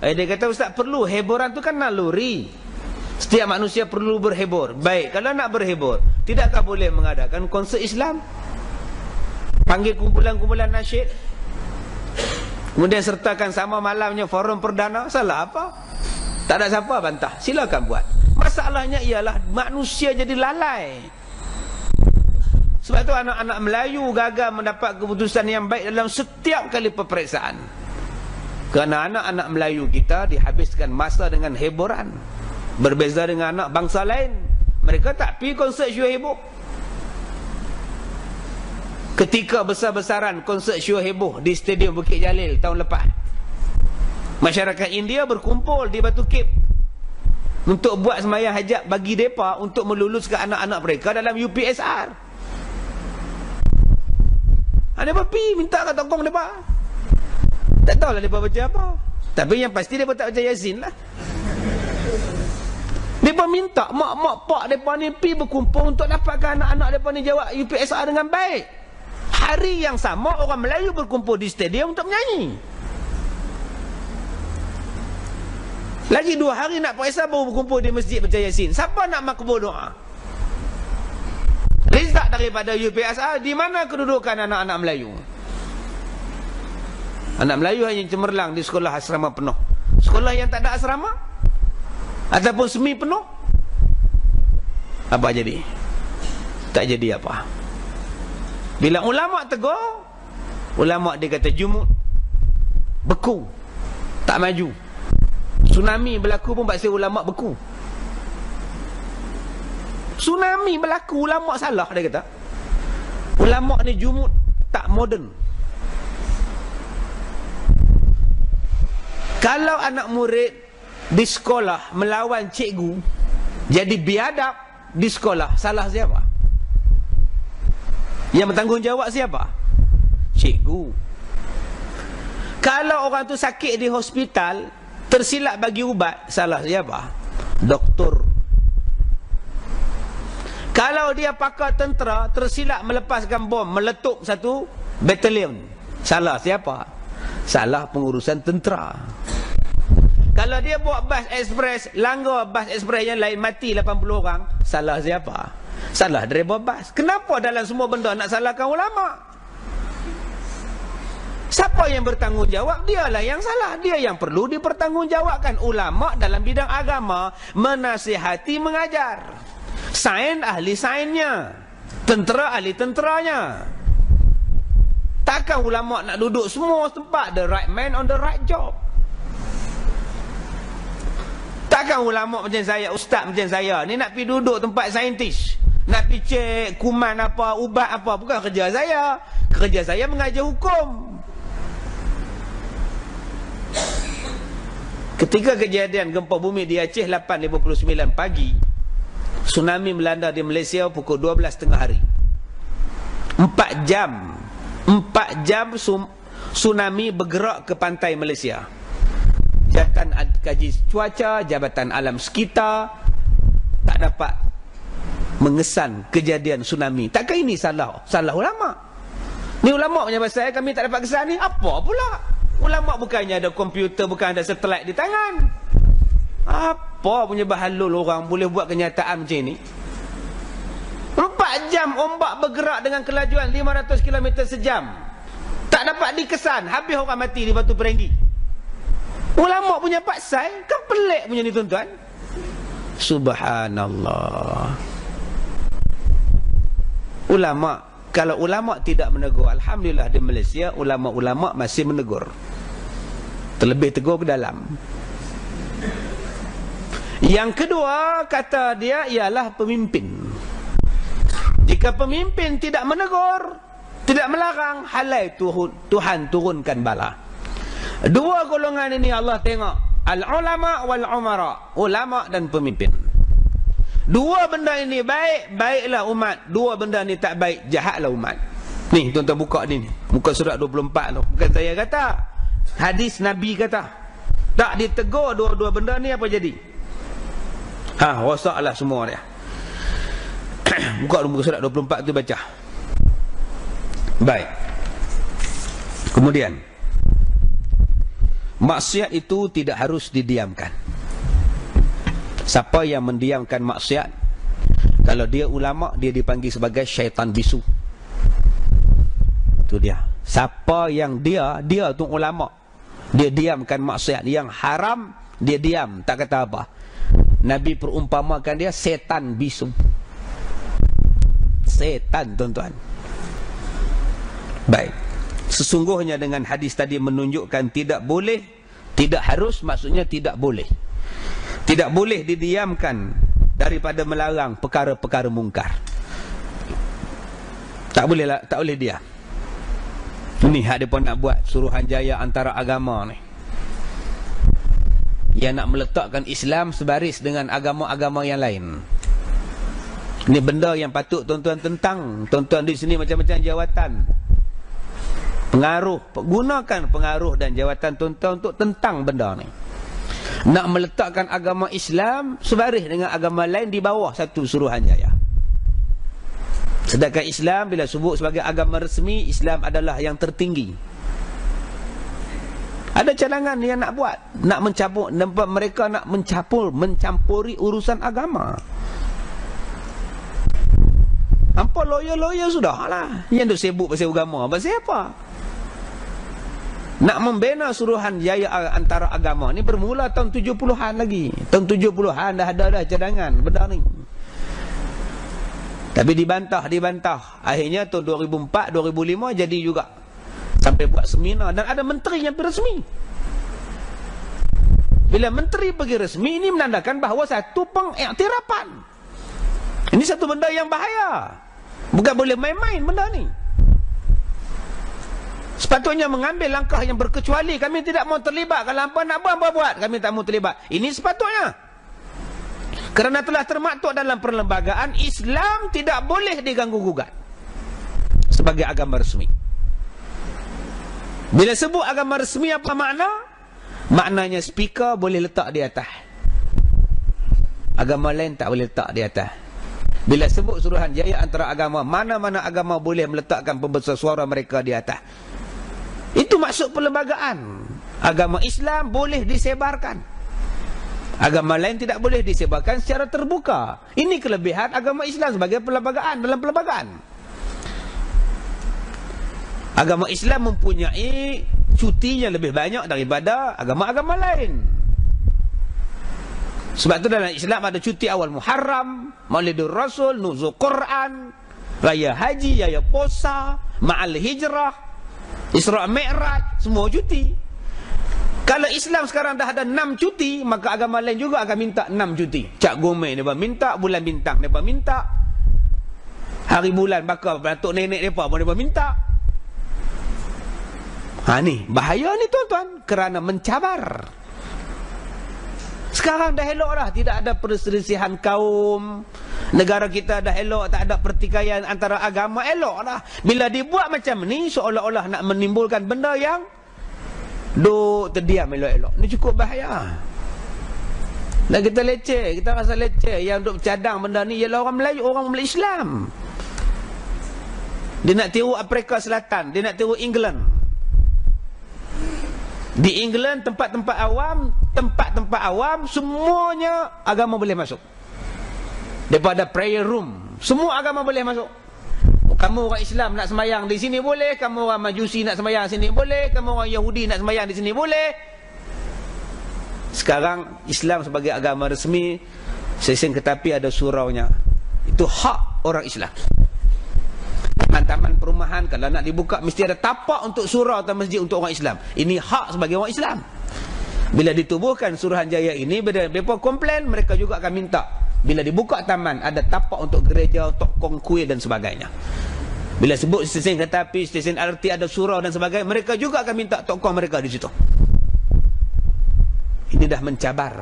Dia kata, ustaz, perlu. Hiburan tu kan naluri. Setiap manusia perlu berhibur. Baik, kalau nak berhibur, tidakkah boleh mengadakan konsert Islam? Panggil kumpulan-kumpulan nasyid, kemudian sertakan sama malamnya forum perdana. Salah apa? Tak ada siapa bantah. Silakan buat. Masalahnya ialah manusia jadi lalai. Sebab tu anak-anak Melayu gagal mendapat keputusan yang baik dalam setiap kali peperiksaan. Kerana anak-anak Melayu kita dihabiskan masa dengan hiburan. Berbeza dengan anak bangsa lain, mereka tak pergi konsert syuh heboh. Ketika besar-besaran konsert syuh heboh di Stadium Bukit Jalil tahun lepas, masyarakat India berkumpul di Batu Cape untuk buat sembahyang hajat bagi mereka untuk meluluskan anak-anak mereka dalam UPSR. Mereka pergi minta kat tokong mereka. Tak tahulah mereka baca apa, tapi yang pasti mereka tak baca Yasin lah. Mereka minta mak-mak pak mereka ni pergi berkumpul untuk dapatkan anak-anak mereka ni jawab UPSR dengan baik. Hari yang sama orang Melayu berkumpul di stadium untuk menyanyi. Lagi 2 hari nak periksa baru berkumpul di masjid baca Yasin. Siapa nak makbul doa? Rizak daripada UPSR. Di mana kedudukan anak-anak Melayu? Anak Melayu hanya cemerlang di sekolah asrama penuh. Sekolah yang tak ada asrama ataupun semi penuh, apa jadi? Tak jadi apa. Bila ulama tegur, ulama dia kata jumud, beku, tak maju. Tsunami berlaku pun pasal ulama beku. Tsunami berlaku, ulama salah, dia kata. Ulama ni jumud, tak moden. Kalau anak murid di sekolah melawan cikgu, jadi biadab di sekolah, salah siapa? Yang bertanggungjawab siapa? Cikgu. Kalau orang tu sakit di hospital, tersilap bagi ubat, salah siapa? Doktor. Kalau dia pakar tentera, tersilap melepaskan bom, meletup satu batalion, salah siapa? Salah pengurusan tentera. Kalau dia buat bas ekspres, langgar bas ekspres yang lain, mati 80 orang, salah siapa? Salah driver bas. Kenapa dalam semua benda nak salahkan ulama? Siapa yang bertanggungjawab? Dialah yang salah. Dia yang perlu dipertanggungjawabkan. Ulama dalam bidang agama menasihati, mengajar. Sains ahli sainsnya, tentera ahli tenteranya. Takkan ulama nak duduk semua tempat, the right man on the right job. Takkan ulama macam saya, ustaz macam saya ni nak pergi duduk tempat saintis, nak pergi cek kuman apa, ubat apa. Bukan kerja saya. Kerja saya mengajar hukum. Ketika kejadian gempa bumi di Aceh 8.59 pagi, tsunami melanda di Malaysia pukul 12 tengah hari. 4 jam tsunami bergerak ke pantai Malaysia. Jabatan Kaji Cuaca, Jabatan Alam Sekitar tak dapat mengesan kejadian tsunami. Takkan ini salah ulama? Ni ulama punya pasal kami tak dapat kesan ni. Apa pula? Ulama bukannya ada komputer, bukan ada satelit di tangan. Apa punya bahalul orang boleh buat kenyataan macam ni? 4 jam ombak bergerak dengan kelajuan 500 km sejam. Tak dapat dikesan, habis orang mati di Batu Perenggi. Ulama punya paksai, kan pelik punya ni tuan-tuan. Subhanallah. Ulama, kalau ulama tidak menegur, alhamdulillah di Malaysia ulama-ulama masih menegur. Terlebih tegur ke dalam. Yang kedua kata dia ialah pemimpin. Jika pemimpin tidak menegur, tidak melarang, halai Tuhan turunkan bala. Dua golongan ini Allah tengok, al-ulama wal-umara, ulama dan pemimpin. Dua benda ini baik, baiklah umat. Dua benda ini tak baik, jahatlah umat. Ni tuan-tuan buka ni, muka surat 24 tu. Bukan saya kata, hadis Nabi kata. Tak ditegur dua-dua benda ni, apa jadi? Rosaklah semua dia. Buka muka surat 24 tu, baca. Baik. Kemudian, maksiat itu tidak harus didiamkan. Siapa yang mendiamkan maksiat, kalau dia ulama, dia dipanggil sebagai syaitan bisu. Itu dia. Siapa yang dia tu ulama, dia diamkan maksiat yang haram, dia diam, tak kata apa. Nabi perumpamakan dia setan bisu. Setan, tuan-tuan. Baik. Sesungguhnya dengan hadis tadi menunjukkan tidak boleh, tidak harus, maksudnya tidak boleh. Tidak boleh didiamkan daripada melarang perkara-perkara mungkar. Tak boleh dia. Ini hak depa nak buat Suruhanjaya antara agama ni. Yang nak meletakkan Islam sebaris dengan agama-agama yang lain. Ini benda yang patut tuan-tuan tentang. Tuan-tuan di sini macam-macam jawatan. Pengaruh, gunakan pengaruh dan jawatan tuan-tuan untuk tentang benda ni. Nak meletakkan agama Islam sebaris dengan agama lain di bawah satu Suruhanjaya. Sedangkan Islam bila sebut sebagai agama resmi, Islam adalah yang tertinggi. Ada cadangan yang nak buat, nak mencampur, mereka nak mencampuri urusan agama. Hampa lawyer sudahlah. Yang tu sibuk pasal agama, pasal apa? Nak membina Suruhanjaya antara agama ni bermula tahun 70-an lagi. Tahun 70-an dah ada cadangan benda ni. Tapi dibantah. Akhirnya tahun 2004, 2005 jadi juga. Sampai buat seminar dan ada menteri yang pergi resmi. Bila menteri pergi resmi, ini menandakan bahawa satu pengiktirafan. Ini satu benda yang bahaya. Bukan boleh main-main benda ni. Sepatutnya mengambil langkah yang berkecuali. Kami tidak mau terlibat. Kalau hampa nak buat, kami tak mau terlibat. Ini sepatutnya. Kerana telah termaktub dalam perlembagaan, Islam tidak boleh diganggu-gugat sebagai agama resmi. Bila sebut agama resmi apa makna? Maknanya speaker boleh letak di atas. Agama lain tak boleh letak di atas. Bila sebut Suruhanjaya antara agama, mana-mana agama boleh meletakkan pembesar suara mereka di atas. Itu maksud perlembagaan. Agama Islam boleh disebarkan. Agama lain tidak boleh disebarkan secara terbuka. Ini kelebihan agama Islam sebagai perlembagaan dalam perlembagaan. Agama Islam mempunyai cutinya lebih banyak daripada agama-agama lain. Sebab itu dalam Islam ada cuti awal Muharram, Maulidur Rasul, Nuzul Quran, Raya Haji, Raya Puasa, Ma'al Hijrah, Isra' Mi'raj, semua cuti. Kalau Islam sekarang dah ada 6 cuti, maka agama lain juga akan minta 6 cuti. Cak Gomeh mereka minta, bulan bintang mereka minta, hari bulan bakal Datuk nenek mereka pun mereka minta. Ni bahaya ni tuan-tuan, kerana mencabar. Sekarang dah elok dah, tidak ada perselisihan kaum. Negara kita dah elok, tak ada pertikaian antara agama, elok dah. Bila dibuat macam ni, seolah-olah nak menimbulkan benda yang duk terdiam elok-elok. Ni cukup bahaya. Dan kita leceh, kita rasa leceh. Yang duk bercadang benda ni ialah orang Melayu, orang Islam. Dia nak tiru Afrika Selatan, dia nak tiru England. Di England tempat-tempat awam semuanya agama boleh masuk. Daripada prayer room, semua agama boleh masuk. Kamu orang Islam nak sembahyang di sini boleh, kamu orang Majusi nak sembahyang di sini boleh, kamu orang Yahudi nak sembahyang di sini boleh. Sekarang Islam sebagai agama resmi, sesing ketapi ada suraunya. Itu hak orang Islam. Taman-taman perumahan kalau nak dibuka mesti ada tapak untuk surau atau masjid untuk orang Islam. Ini hak sebagai orang Islam. Bila ditubuhkan Suruhanjaya ini, bila mereka komplain, mereka juga akan minta bila dibuka taman ada tapak untuk gereja, untuk kuil dan sebagainya. Bila sebut stesen kereta api, stesen LRT ada surau dan sebagainya, mereka juga akan minta tokoh mereka di situ. Ini dah mencabar.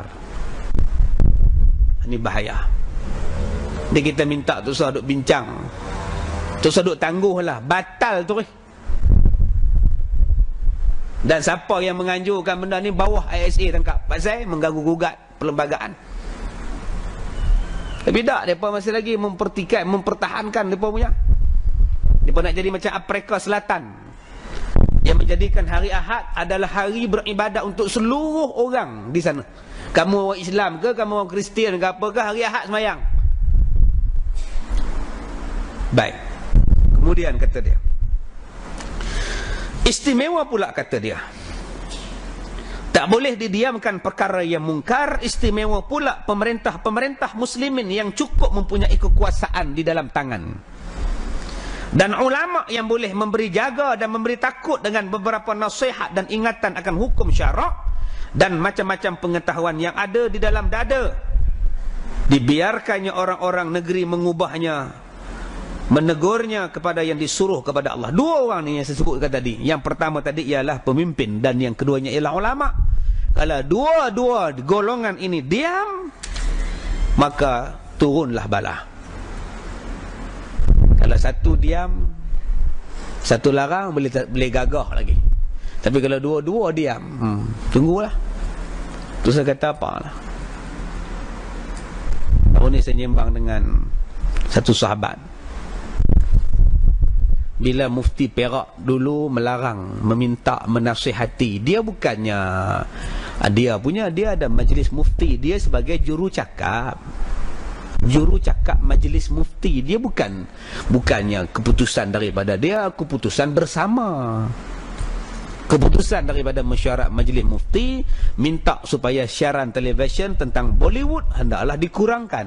Ini bahaya. Jadi kita minta tu usah duk bincang, tu usah duk tangguh lah, batal tu. Dan siapa yang menganjurkan benda ni, bawah ISA tangkap pasal mengganggu gugat perlembagaan. Tapi tak, mereka masih lagi mempertahankan mereka punya. Mereka nak jadi macam Afrika Selatan yang menjadikan hari Ahad adalah hari beribadat untuk seluruh orang di sana. Kamu orang Islam ke, kamu orang Kristian ke apa ke, hari Ahad semayang. Baik. Kemudian kata dia, istimewa pula kata dia, tak boleh didiamkan perkara yang mungkar. Istimewa pula pemerintah muslimin yang cukup mempunyai kekuasaan di dalam tangan, dan ulama yang boleh memberi jaga dan memberi takut dengan beberapa nasihat dan ingatan akan hukum syarak dan macam-macam pengetahuan yang ada di dalam dada. Dibiarkannya orang-orang negeri mengubahnya, menegurnya kepada yang disuruh kepada Allah. Dua orang ni yang saya sebutkan tadi. Yang pertama tadi ialah pemimpin dan yang keduanya ialah ulama. Kalau dua-dua golongan ini diam, maka turunlah bala. Kalau satu diam, satu larang, boleh gagah lagi. Tapi kalau dua-dua diam, tunggulah. Tu saya kata apalah. Tahun ni saya nyembang dengan satu sahabat. Bila Mufti Perak dulu melarang, meminta, menasihati, dia bukannya dia ada majlis mufti, dia sebagai jurucakap majlis mufti. Dia bukannya keputusan daripada dia, keputusan bersama, keputusan daripada mesyuarat majlis mufti minta supaya siaran televisyen tentang Bollywood hendaklah dikurangkan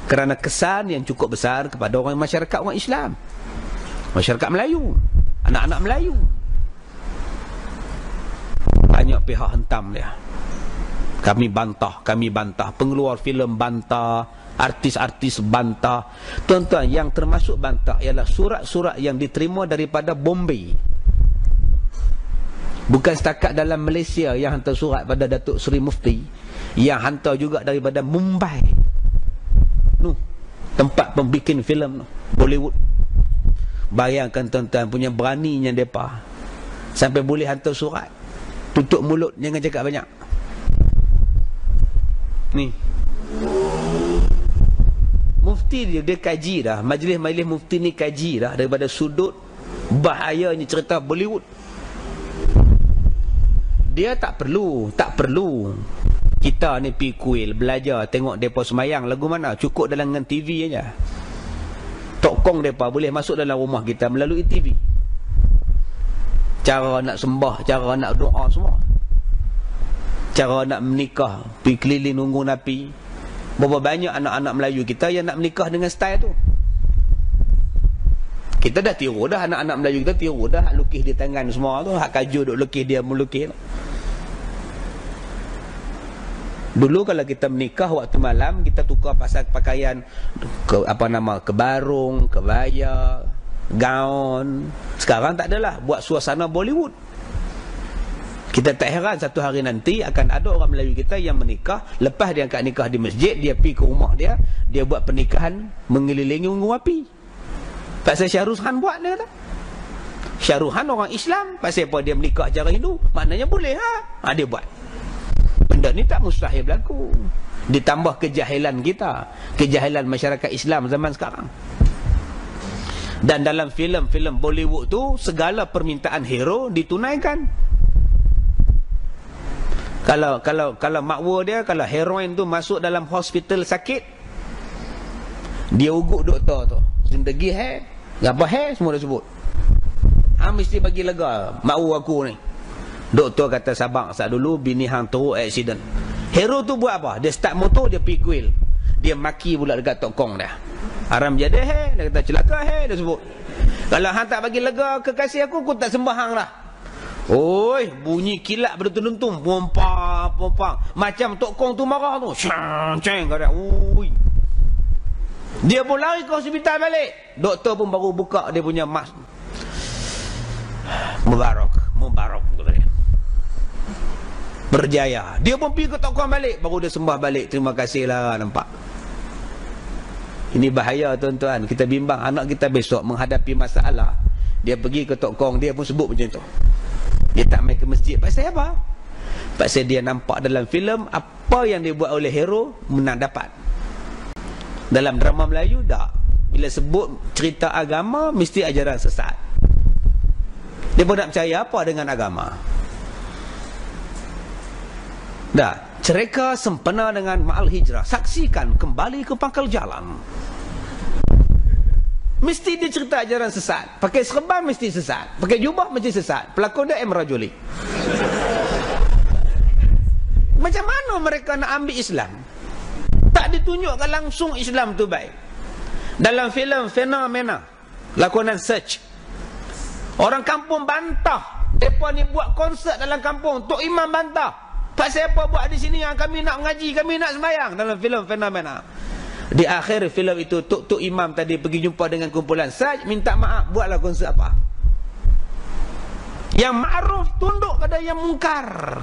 kerana kesan yang cukup besar kepada orang masyarakat orang Islam, masyarakat Melayu, anak-anak Melayu. Banyak pihak hentam dia. Kami bantah, pengeluar filem bantah, artis-artis bantah. Tuan-tuan, yang termasuk bantah ialah surat-surat yang diterima daripada Bombay. Bukan setakat dalam Malaysia yang hantar surat pada Datuk Seri Mufti, yang hantar juga daripada Mumbai. Tempat pembikin filem Bollywood. Bayangkan tuan-tuan punya beraninya mereka Sampai boleh hantar surat. Tutup mulut, jangan cakap banyak. Ni mufti dia kaji dah. Majlis-majlis mufti ni kaji dah daripada sudut bahayanya cerita Bollywood. Dia tak perlu kita ni pi kuil belajar tengok depa semayang lagu mana, cukup dalam dengan TV aja. Tokong depa boleh masuk dalam rumah kita melalui TV. Cara nak sembah, cara nak doa semua. Cara nak menikah, pi keliling nunggu Nabi. Berapa banyak anak-anak Melayu kita yang nak menikah dengan style tu. Kita dah tiru dah, anak-anak Melayu kita tiru dah hak lukis di tangan semua tu, hak kaju duk lukis dia melukis. Dulu kalau kita menikah waktu malam, kita tukar pasal pakaian kebarung, kebaya, gaun. Sekarang tak adalah, buat suasana Bollywood. Kita tak heran satu hari nanti akan ada orang Melayu kita yang menikah, lepas dia angkat nikah di masjid, dia pergi ke rumah dia buat pernikahan mengelilingi unggun api. Pasal Shah Rukh Khan buat dia kata. Shah Rukh Khan orang Islam, pasal apa dia menikah cara Hindu? Maknanya boleh ha? Dia buat. Benda ni tak mustahil berlaku. Ditambah kejahilan kita, kejahilan masyarakat Islam zaman sekarang. Dan dalam filem-filem Bollywood tu segala permintaan hero ditunaikan. Kalau makwa dia, kalau heroin tu masuk dalam hospital sakit, dia ugut doktor tu, zindagi hai, apa hai, semua dia sebut. Mesti bagi lega makwa aku ni. Doktor kata sabar sat dulu, bini hang teruk accident. Hero tu buat apa? Dia start motor, dia pergi kuil. Dia maki pula dekat tokong dia. Haram jadi hai, dia kata celaka hai, dia sebut. Kalau hang tak bagi lega kekasih aku tak sembah hang dah. Oi, bunyi kilat berdentum, pompang. Macam tokong tu marah tu. Ceng kata, oi. Dia pun lari ke hospital balik. Doktor pun baru buka dia punya mask. Mubarak kata dia. Berjaya. Dia pun pergi ke tokong balik, baru dia sembah balik. Terima kasih lah, nampak. Ini bahaya tuan-tuan. Kita bimbang anak kita besok menghadapi masalah. Dia pergi ke tokong, dia pun sebut macam tu. Dia tak main ke masjid. Pasal apa? Pasal dia nampak dalam filem apa yang dibuat oleh hero menang dapat. Dalam drama Melayu tak. Bila sebut cerita agama mesti ajaran sesat. Dia pun nak percaya apa dengan agama. Dah, cereka sempena dengan Ma'al Hijrah. Saksikan kembali ke pangkal jalan. Mesti dia cerita ajaran sesat. Pakai serban mesti sesat. Pakai jubah mesti sesat. Pelakon dia M. Rajuli. Macam mana mereka nak ambil Islam? Tak ditunjukkan langsung Islam tu baik. Dalam filem Fenomena, lakonan Search, orang kampung bantah. Mereka ni buat konsert dalam kampung. Tok Imam bantah. Pasal apa buat di sini yang kami nak mengaji, kami nak sembahyang. Dalam filem Fenomena. Di akhir filem itu, Tok Imam tadi pergi jumpa dengan kumpulan Search, minta maaf, buatlah konsert apa. Yang ma'ruf tunduk pada yang mungkar.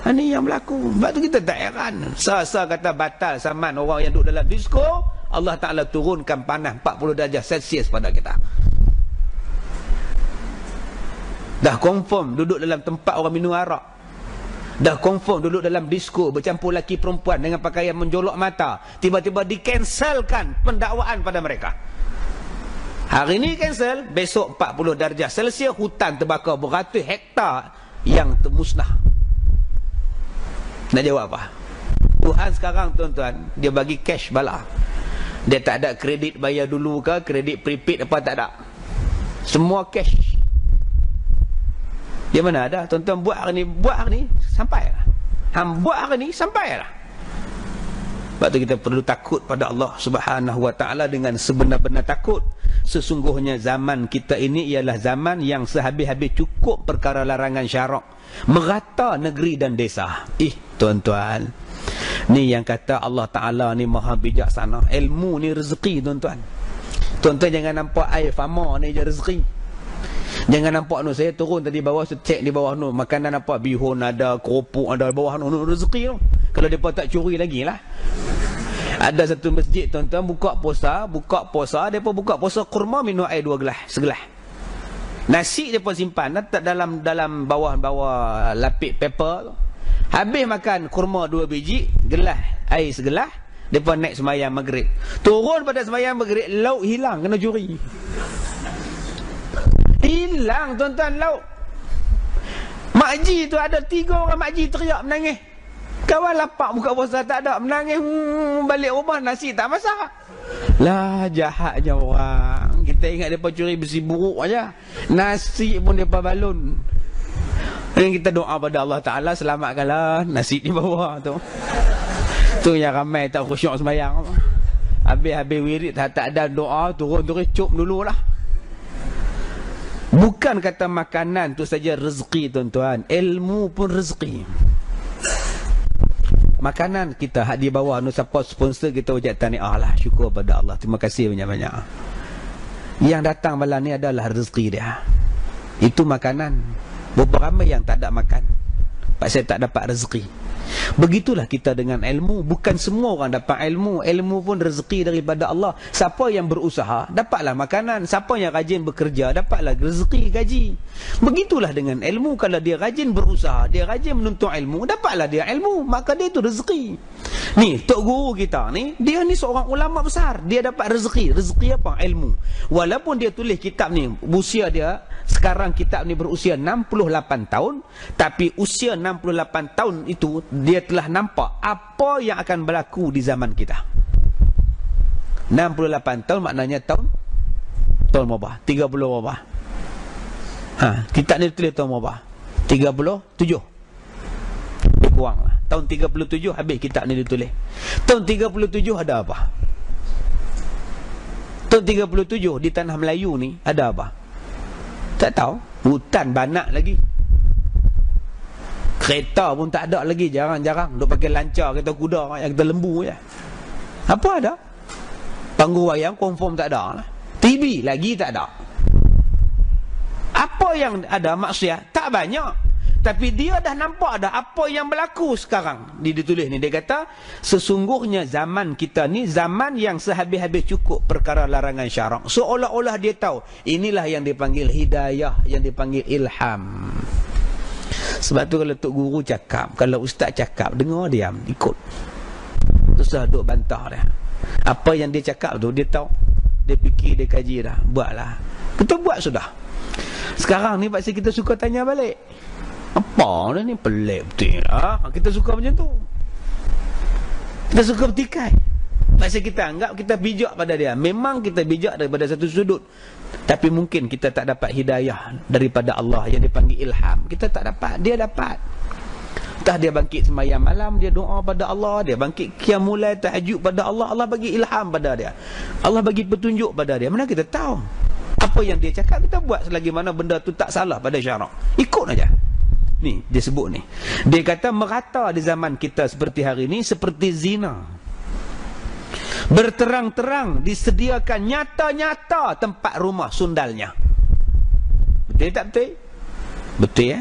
Ini yang berlaku. Sebab tu kita tak heran. Sa kata batal saman orang yang duduk dalam disko, Allah Ta'ala turunkan panas 40 darjah Celsius pada kita. Dah confirm duduk dalam tempat orang minum arak. Dah confirm duduk dalam disko bercampur laki perempuan dengan pakaian menjolok mata. Tiba-tiba dikanselkan pendakwaan pada mereka. Hari ini cancel, besok 40 darjah Celsius, hutan terbakar beratus hektar yang termusnah. Nak jawab apa? Tuhan sekarang tuan-tuan, dia bagi cash bala. Dia tak ada kredit bayar dulu ke, kredit prepaid apa tak ada. Semua cash. Dia mana ada? Tuan-tuan buat hari ni, sampailah. Buat hari ni, sampailah. Sebab tu kita perlu takut pada Allah Subhanahu Wa Ta'ala dengan sebenar-benar takut. Sesungguhnya zaman kita ini ialah zaman yang sehabis-habis cukup perkara larangan syarak. Merata negeri dan desa. Tuan-tuan, ni yang kata Allah Ta'ala ni maha bijaksana. Ilmu ni rezeki tuan-tuan. Tuan-tuan jangan nampak air fama ni je rezeki. Jangan nampak no, saya turun tadi bawah, saya cek di bawah no, makanan apa, bihun ada, keropok ada bawah no, rezeki no. Kalau mereka tak curi lagi lah. Ada satu masjid tuan-tuan buka puasa, mereka buka puasa kurma minum air 2 gelas, segelas. Nasi dia pun simpan letak dalam bawah lapik paper tu. Habis makan kurma 2 biji, gelas air segelas, dia pun naik sembahyang maghrib. Turun pada sembahyang maghrib, lauk hilang kena curi. Hilang tuan-tuan lauk. Makji tu ada 3 orang makji teriak menangis. Kawan lapak buka puasa tak ada, menangis balik rumah nasi tak masak. Lah jahatnya orang. Kita ingat depa curi besi buruk aja. Nasi pun depa balun. Dan kita doa pada Allah Taala selamatkanlah nasi di bawah tu. Tu yang ramai tak khusyuk sembahyang. Habis wirid tak ada doa, turun cup dululah. Bukan kata makanan tu saja rezeki tuan-tuan, ilmu pun rezeki. Makanan kita hak di bawah nu siapa sponsor kita ucap tahniah lah, syukur pada Allah, terima kasih banyak-banyak. Yang datang malam ni adalah rezeki dia. Itu makanan. Berapa ramai yang tak ada makan, pasal tak dapat rezeki. Begitulah kita dengan ilmu. Bukan semua orang dapat ilmu. Ilmu pun rezeki daripada Allah. Siapa yang berusaha dapatlah makanan. Siapa yang rajin bekerja dapatlah rezeki, gaji. Begitulah dengan ilmu. Kalau dia rajin berusaha, dia rajin menuntut ilmu, dapatlah dia ilmu, maka dia itu rezeki. Ni tok guru kita ni, dia ni seorang ulama besar, dia dapat rezeki. Rezeki apa? Ilmu. Walaupun dia tulis kitab ni, usia dia sekarang kitab ni berusia 68 tahun, tapi usia 68 tahun itu dia telah nampak apa yang akan berlaku di zaman kita. 68 tahun maknanya tahun berapa? 30 berapa? Kitab ni tulis tahun berapa? 37. Lebih kurang lah. Tahun 37 habis kitab ni ditulis. Tahun 37 ada apa? Tahun 37 di tanah Melayu ni ada apa? Tak tahu. Hutan banak lagi. Kereta pun tak ada lagi, jarang-jarang. Duk pakai lancar, kereta kuda, yang kereta lembu je. Apa ada? Panggung wayang confirm tak ada lah. TV lagi tak ada. Apa yang ada maksiat? Tak banyak. Tapi dia dah nampak ada apa yang berlaku sekarang. Dia ditulis ni, dia kata sesungguhnya zaman kita ni zaman yang sehabis-habis cukup perkara larangan syarak. Seolah-olah dia tahu inilah yang dipanggil hidayah, yang dipanggil ilham. Sebab tu kalau tok guru cakap, kalau ustaz cakap, dengar diam, ikut. Susah duk bantah dia. Apa yang dia cakap tu dia tahu, dia fikir, dia kaji dah, buatlah. Kita buat sudah. Sekarang ni pasti kita suka tanya balik, apa ni pelik betul lah. Kita suka macam tu. Kita suka bertikai. Pasal kita anggap kita bijak pada dia. Memang kita bijak daripada satu sudut, tapi mungkin kita tak dapat hidayah daripada Allah yang dipanggil ilham. Kita tak dapat, dia dapat. Entah dia bangkit sembahyang malam, dia doa pada Allah, dia bangkit qiyamul lail, tahajud pada Allah, Allah bagi ilham pada dia, Allah bagi petunjuk pada dia. Mana kita tahu? Apa yang dia cakap kita buat, selagi mana benda tu tak salah pada syarak, ikut aja. Ni dia sebut ni, dia kata merata di zaman kita seperti hari ni seperti zina. Berterang-terang disediakan nyata-nyata tempat rumah sundalnya. Betul tak betul? Betul ya?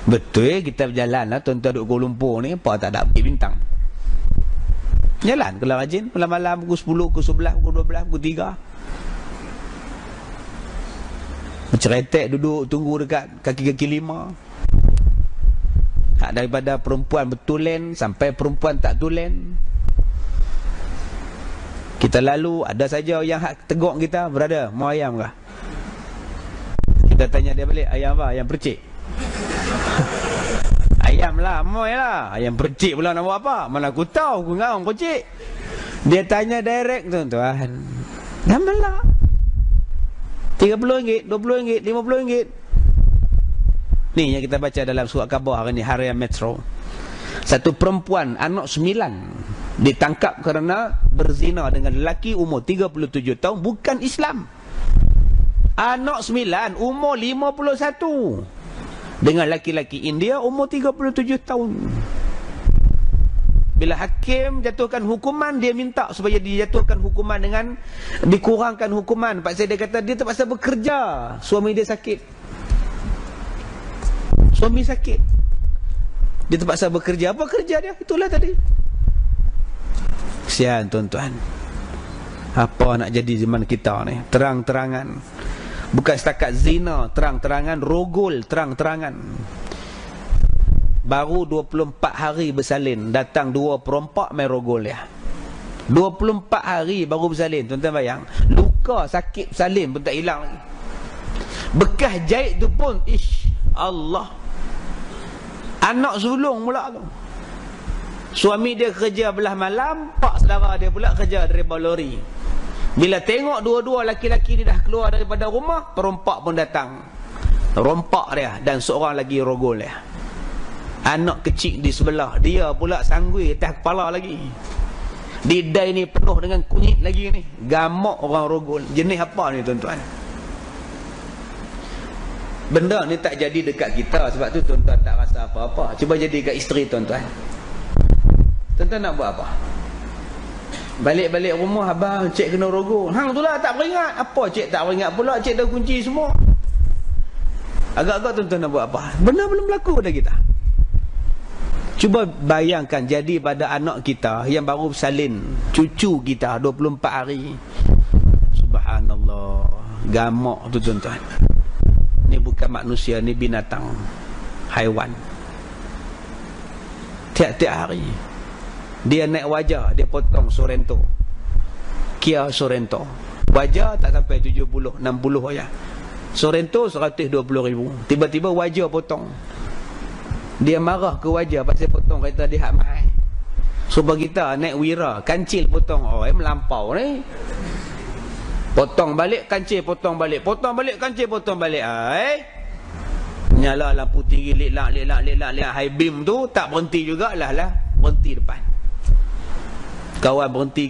Betul, kita berjalan lah tuan-tuan duduk Kuala Lumpur ni, apa tak ada bukit bintang. Jalan kalau rajin, malam-malam pukul 10, pukul 11, pukul 12, pukul 3. Menceretek duduk tunggu dekat kaki-kaki 5. Hak daripada perempuan bertulen sampai perempuan tak tulen. Kita lalu, ada saja yang hak teguk kita, brother, mau ayam kah? Kita tanya dia balik, ayam apa? Ayam percik. Ayam lah, moy lah. Ayam percik pula nak buat apa? Mana aku tahu, aku ngawang percik. Dia tanya direct tuan-tuan. Dah malah RM30, RM20, RM50. Ni yang kita baca dalam surat khabar hari ni, Harian Metro. Satu perempuan anak 9 ditangkap kerana berzina dengan lelaki umur 37 tahun bukan Islam. Anak 9 umur 51 dengan laki-laki India umur 37 tahun. Bila hakim jatuhkan hukuman, dia minta supaya dijatuhkan hukuman dengan dikurangkan hukuman. Pasal dia kata dia terpaksa bekerja, suami dia sakit. Suami sakit, dia terpaksa bekerja. Apa kerja dia? Itulah tadi. Kesian tuan-tuan. Apa nak jadi zaman kita ni? Terang-terangan Bukan setakat zina terang-terangan, rogol terang-terangan. Baru 24 hari bersalin, datang 2 perompak main rogol dia. 24 hari baru bersalin, tuan-tuan bayang. Luka, sakit bersalin pun tak hilang lagi. Bekas jahit tu pun, ish, Allah. Anak sulung pula tu. Suami dia kerja belah malam, pak saudara dia pula kerja daripada lori. Bila tengok dua-dua laki-laki ni dah keluar daripada rumah, perompak pun datang. Rompak dia dan seorang lagi rogol dia. Anak kecil di sebelah, dia pula sanggui atas kepala lagi. Didai ni penuh dengan kunyit lagi ni. Gamak orang rogol. Jenis apa ni tuan-tuan? Benda ni tak jadi dekat kita, sebab tu tuan-tuan tak rasa apa-apa. Cuba jadi dekat isteri tuan-tuan. Tuan-tuan nak buat apa? Balik-balik rumah, abang, cik kena rogol. Hang tu lah tak peringat. Apa cik tak peringat pula? Cik dah kunci semua. Agak-agak tuan-tuan nak buat apa? Benda belum berlaku pada kita. Cuba bayangkan jadi pada anak kita yang baru bersalin, cucu kita 24 hari. Subhanallah. Gamak tu tuan-tuan. Ni bukan manusia, ni binatang, haiwan. Tiap-tiap hari dia naik wajah, dia potong Sorento, Kia Sorento. Wajah tak sampai 70, 60 aja. Sorento 120,000. Tiba-tiba wajah potong. Dia marah ke wajah pasal potong, kata dia hak mahal. Sebab kita naik wira, kancil potong. Oh, melampau ni. Potong balik, kancil potong balik. Potong balik, kancil potong balik. Nyala lampu tinggi, lelak, high beam tu, tak berhenti jugalah lah. Berhenti depan. Kawan berhenti,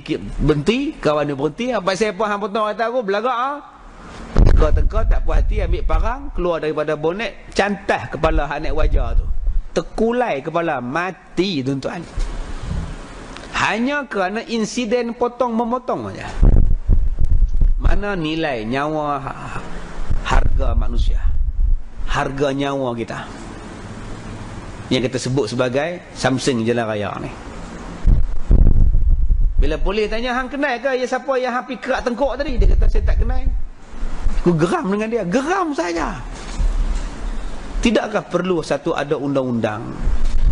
kawan ni berhenti. Apa saya pun hang potong kata aku, belagak ah. Teka-teka tak puas hati, ambil parang, keluar daripada bonet, cantas kepala hak naik wajah tu. Terkulai kepala, mati tuan-tuan. Hanya kerana insiden potong-memotong saja. Mana nilai nyawa, harga manusia, harga nyawa kita, yang kita sebut sebagai Samsung Jalan Raya ni. Bila polis tanya, hang kenal ke ya siapa yang hang kerak tengkuk tadi? Dia kata, saya tak kenal. Aku geram dengan dia, geram saja. Tidakkah perlu satu ada undang-undang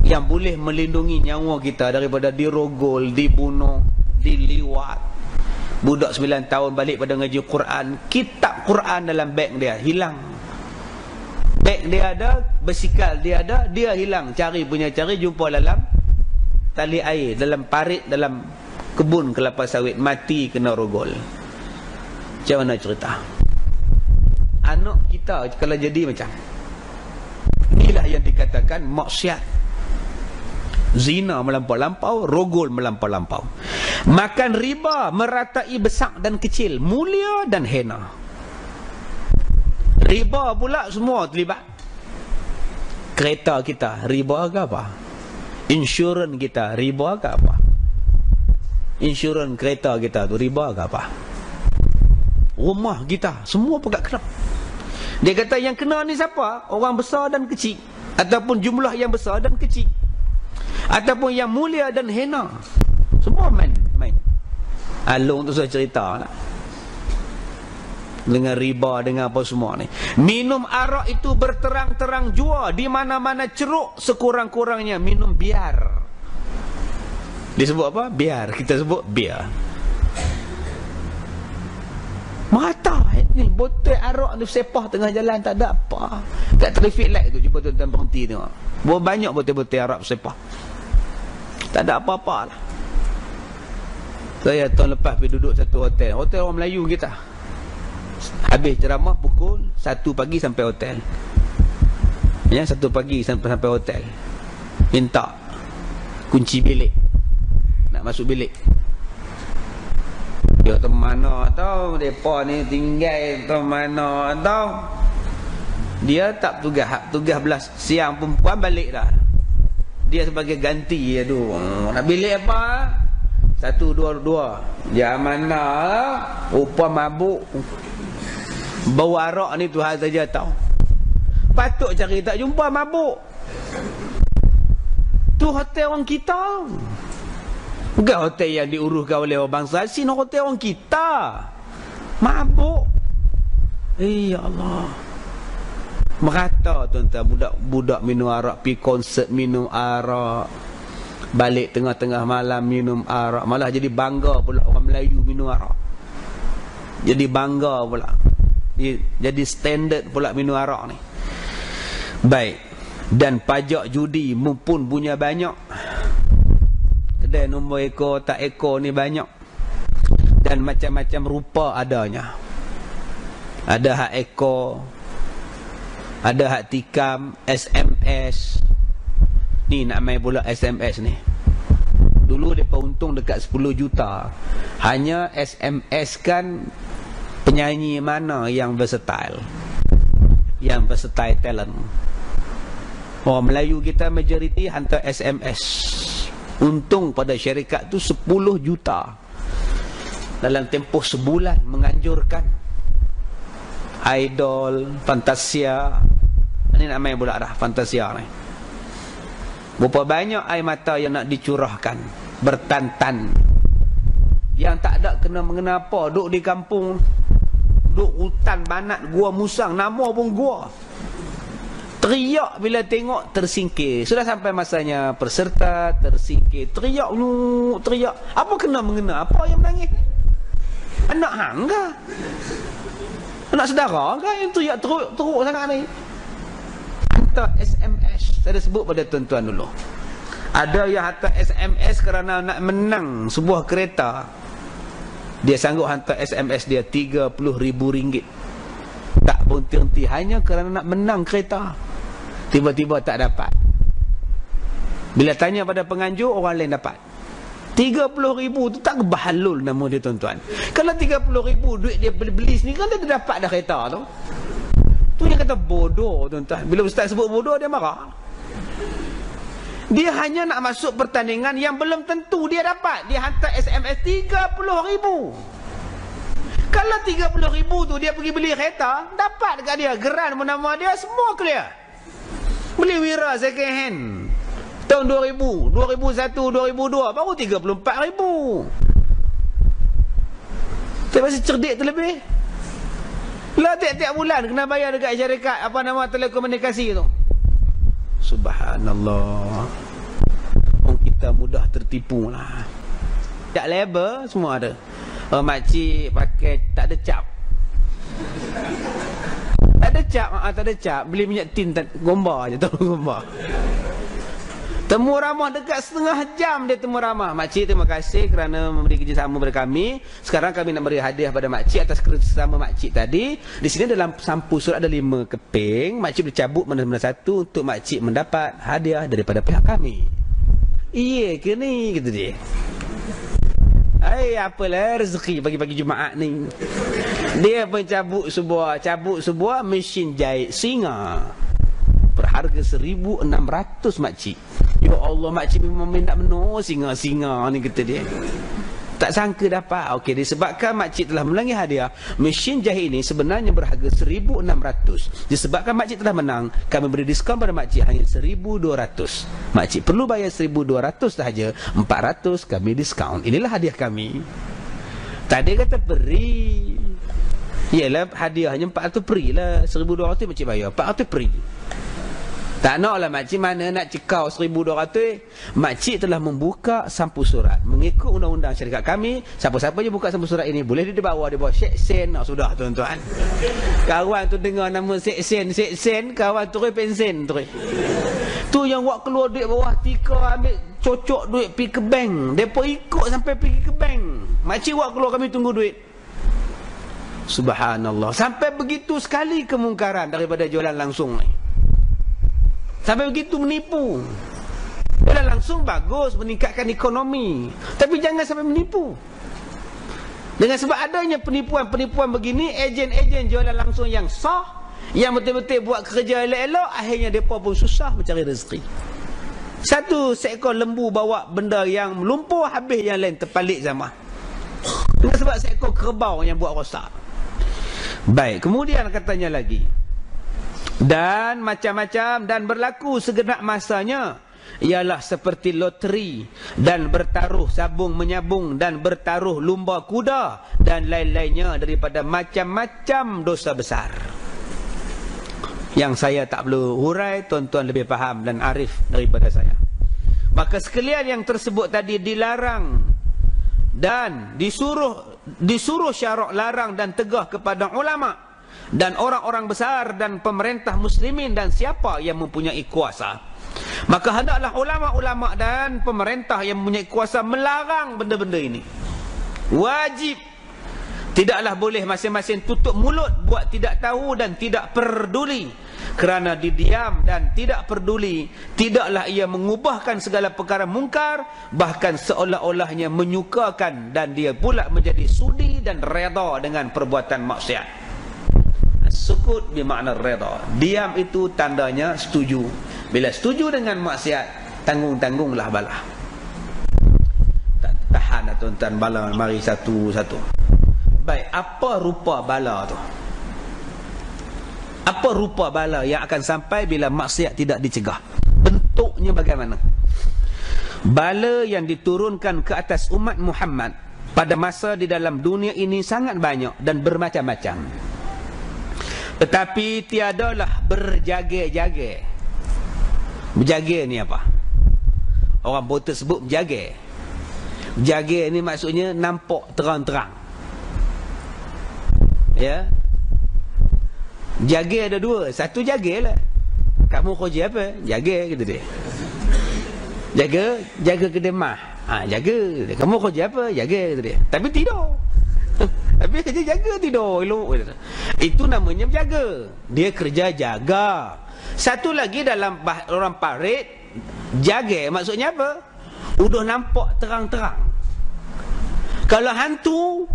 yang boleh melindungi nyawa kita daripada dirogol, dibunuh, diliwat? Budak 9 tahun balik pada ngaji Quran, kitab Quran dalam beg dia hilang. Beg dia ada, bersikal dia ada, dia hilang. Cari punya cari, jumpa dalam tali air, dalam parit, dalam kebun kelapa sawit, mati kena rogol. Macam mana cerita? Anak kita kalau jadi macam inilah yang dikatakan maksiat. Zina melampau-lampau, rogol melampau-lampau. Makan riba meratai besar dan kecil, mulia dan hina. Riba pula semua terlibat. Kereta kita riba ke apa? Insurans kita riba ke apa? Insurans kereta kita tu riba ke apa? Rumah kita semua pegat kena. Dia kata yang kena ni siapa? Orang besar dan kecil, ataupun jumlah yang besar dan kecil, ataupun yang mulia dan hina. Semua main. Alung tu saya cerita lah. Dengan riba, dengan apa semua ni. Minum arak itu berterang-terang jua, di mana-mana ceruk, sekurang-kurangnya minum biar. Disebut apa? Biar. Kita sebut biar. Merata ni botol arak ni sepah tengah jalan, tak ada apa. Kat traffic light tu cuba tuan-tuan berhenti tengok. Berapa banyak botol-botol arak sepah. Tak ada apa-apa lah. Saya tahun lepas pergi duduk satu hotel. Hotel orang Melayu kita. Habis ceramah pukul 1 pagi sampai hotel. Ya, 1 pagi sampai hotel. Minta kunci bilik. Nak masuk bilik. Dia tu mana tau, mereka ni tinggal tu mana tau. Dia tak tugas, tugas belas siang perempuan balik dah. Dia sebagai ganti. Aduh, nak bilik apa? 1, 2, 2. Jam mana? Rupa mabuk. Bau arak ni Tuhan saja tahu. Patut cari tak jumpa mabuk. Tu hotel orang kita. Bukan hotel yang diuruskan oleh orang bangsa asing, hotel orang kita. Mabuk. Ya Allah. Merata tuan-tuan, budak-budak minum arak, pi konsert minum arak, balik tengah-tengah malam minum arak, malah jadi bangga pula orang Melayu minum arak. Jadi bangga pula. Jadi standard pula minum arak ni. Baik. Dan pajak judi pun punya banyak. Kedai nombor ekor tak ekor ni banyak. Dan macam-macam rupa adanya. Ada hak ekor, ada hak tikam, SMS. Ni nak main pula SMS ni. Dulu mereka untung dekat 10 juta. Hanya SMS kan penyanyi mana yang versatile, yang versatile talent. Orang Melayu kita majoriti hantar SMS. Untung pada syarikat tu 10 juta. Dalam tempoh sebulan menganjurkan Idol, Fantasia. Ini nak main pula dah Fantasia ni. Berapa banyak air mata yang nak dicurahkan, bertantan. Yang tak ada kena-mengena apa, duduk di kampung, duduk hutan banat, gua musang, nama pun gua. Teriak bila tengok tersingkir. Sudah sampai masanya peserta tersingkir. Teriak, teriak. Apa kena-mengena? Apa yang menangis? Anak hang ke? Anak saudara ke yang teriak teruk sangat ni? Hantar SMS. Saya dah sebut pada tuan-tuan dulu. Ada yang hantar SMS kerana nak menang sebuah kereta. Dia sanggup hantar SMS dia RM30,000. Tak berhenti-henti hanya kerana nak menang kereta. Tiba-tiba tak dapat. Bila tanya pada penganjur, orang lain dapat. RM30,000 tu tak kebahalul nama dia tuan-tuan. Kalau RM30,000 duit dia beli sendiri, kan dia dapat dah kereta tu. Tu dia kata bodoh tuan-tuan. Bila ustaz sebut bodoh, dia marah. Dia hanya nak masuk pertandingan yang belum tentu dia dapat. Dia hantar SMS RM30,000. Kalau RM30,000 tu dia pergi beli kereta, dapat dekat dia geran nama dia, semua clear. Beli Wira second hand tahun 2000, 2001, 2002 baru RM34,000. Tapi masih cerdik terlebih. Lah tiap-tiap bulan kena bayar dekat syarikat apa nama telekomunikasi tu. Subhanallah. Orang kita mudah tertipu lah. Tak label semua ada. Makcik pakai tak ada cap. Tak ada cap, tak ada cap. Beli minyak tin gomba je, tahu gomba. Temu ramah dekat setengah jam dia temu ramah. Makcik terima kasih kerana memberi kerjasama kepada kami. Sekarang kami nak beri hadiah pada makcik atas kerjasama makcik tadi. Di sini dalam sampul surat ada 5 keping. Makcik boleh cabut mana-mana satu untuk makcik mendapat hadiah daripada pihak kami. Iya ke ni? Kata dia. Apalah rezeki pagi-pagi Jumaat ni. Dia pun cabut sebuah mesin jahit singa. Berharga 1,600 makcik. Ya Allah, makcik memang nak menor singa-singa ni kata dia. Tak sangka dapat. Okey, disebabkan makcik telah menangi hadiah, mesin jahit ini sebenarnya berharga 1,600. Disebabkan makcik telah menang, kami beri diskaun pada makcik hanya 1,200. Makcik perlu bayar 1,200 sahaja, 400 kami diskaun. Inilah hadiah kami. Tadi kata beri. Yalah hadiahnya 400 peri lah. 1,200 makcik bayar, 400 peri. Tak naklah makcik mana nak cekau 1,200. Makcik telah membuka sampul surat. Mengikut undang-undang syarikat kami, siapa-siapa je buka sampul surat ini, boleh dia bawa seksen. Sudah tuan-tuan. Kawan tu dengar nama seksen, kawan turun pensen turun. Tu yang buat keluar duit bawah tika, ambil cocok duit pergi ke bank. Depa ikut sampai pergi ke bank. Makcik buat keluar, kami tunggu duit. Subhanallah. Sampai begitu sekali kemungkaran daripada jualan langsung ni. Sampai begitu menipu. Jualan langsung bagus, meningkatkan ekonomi. Tapi jangan sampai menipu. Dengan sebab adanya penipuan-penipuan begini, ejen-ejen jualan langsung yang sah, yang betul-betul buat kerja elok-elok, akhirnya mereka pun susah mencari rezeki. Satu seekor lembu bawa benda yang melumpur, habis yang lain terpalit sama. Dengan sebab seekor kerbau yang buat rosak. Baik, kemudian katanya lagi. Dan macam-macam, dan berlaku segenap masanya ialah seperti loteri dan bertaruh sabung menyabung dan bertaruh lumba kuda dan lain-lainnya daripada macam-macam dosa besar. Yang saya tak perlu hurai, tuan-tuan lebih faham dan arif daripada saya. Maka sekalian yang tersebut tadi dilarang dan disuruh syarak larang dan tegah kepada ulama dan orang-orang besar dan pemerintah muslimin dan siapa yang mempunyai kuasa. Maka hendaklah ulama-ulama dan pemerintah yang mempunyai kuasa melarang benda-benda ini. Wajib. Tidaklah boleh masing-masing tutup mulut buat tidak tahu dan tidak peduli. Kerana didiam dan tidak peduli, tidaklah ia mengubahkan segala perkara mungkar, bahkan seolah-olahnya menyukakan, dan dia pula menjadi sudi dan reda dengan perbuatan maksiat. Sukut bermakna reda. Diam itu tandanya setuju. Bila setuju dengan maksiat, tanggung-tanggunglah bala. Tak tahan tuan-tuan, bala mari satu-satu. Baik, apa rupa bala tu? Apa rupa bala yang akan sampai bila maksiat tidak dicegah? Bentuknya bagaimana? Bala yang diturunkan ke atas umat Muhammad pada masa di dalam dunia ini sangat banyak dan bermacam-macam. Tetapi tiadalah berjaga-jaga. Berjaga ni apa? Orang botak sebut berjaga. Berjaga ni maksudnya nampak terang-terang. Ya. Jaga ada dua. Satu jagalah. Kamu kerja apa? Jaga kata dia. Jaga kedemah. Jaga. Kamu kerja apa? Jaga kata dia. Tapi tidur. Tapi kerja jaga tidur elok. Itu namanya berjaga. Dia kerja jaga. Satu lagi dalam orang parit, jaga maksudnya apa? Udah nampak terang-terang. Kalau hantu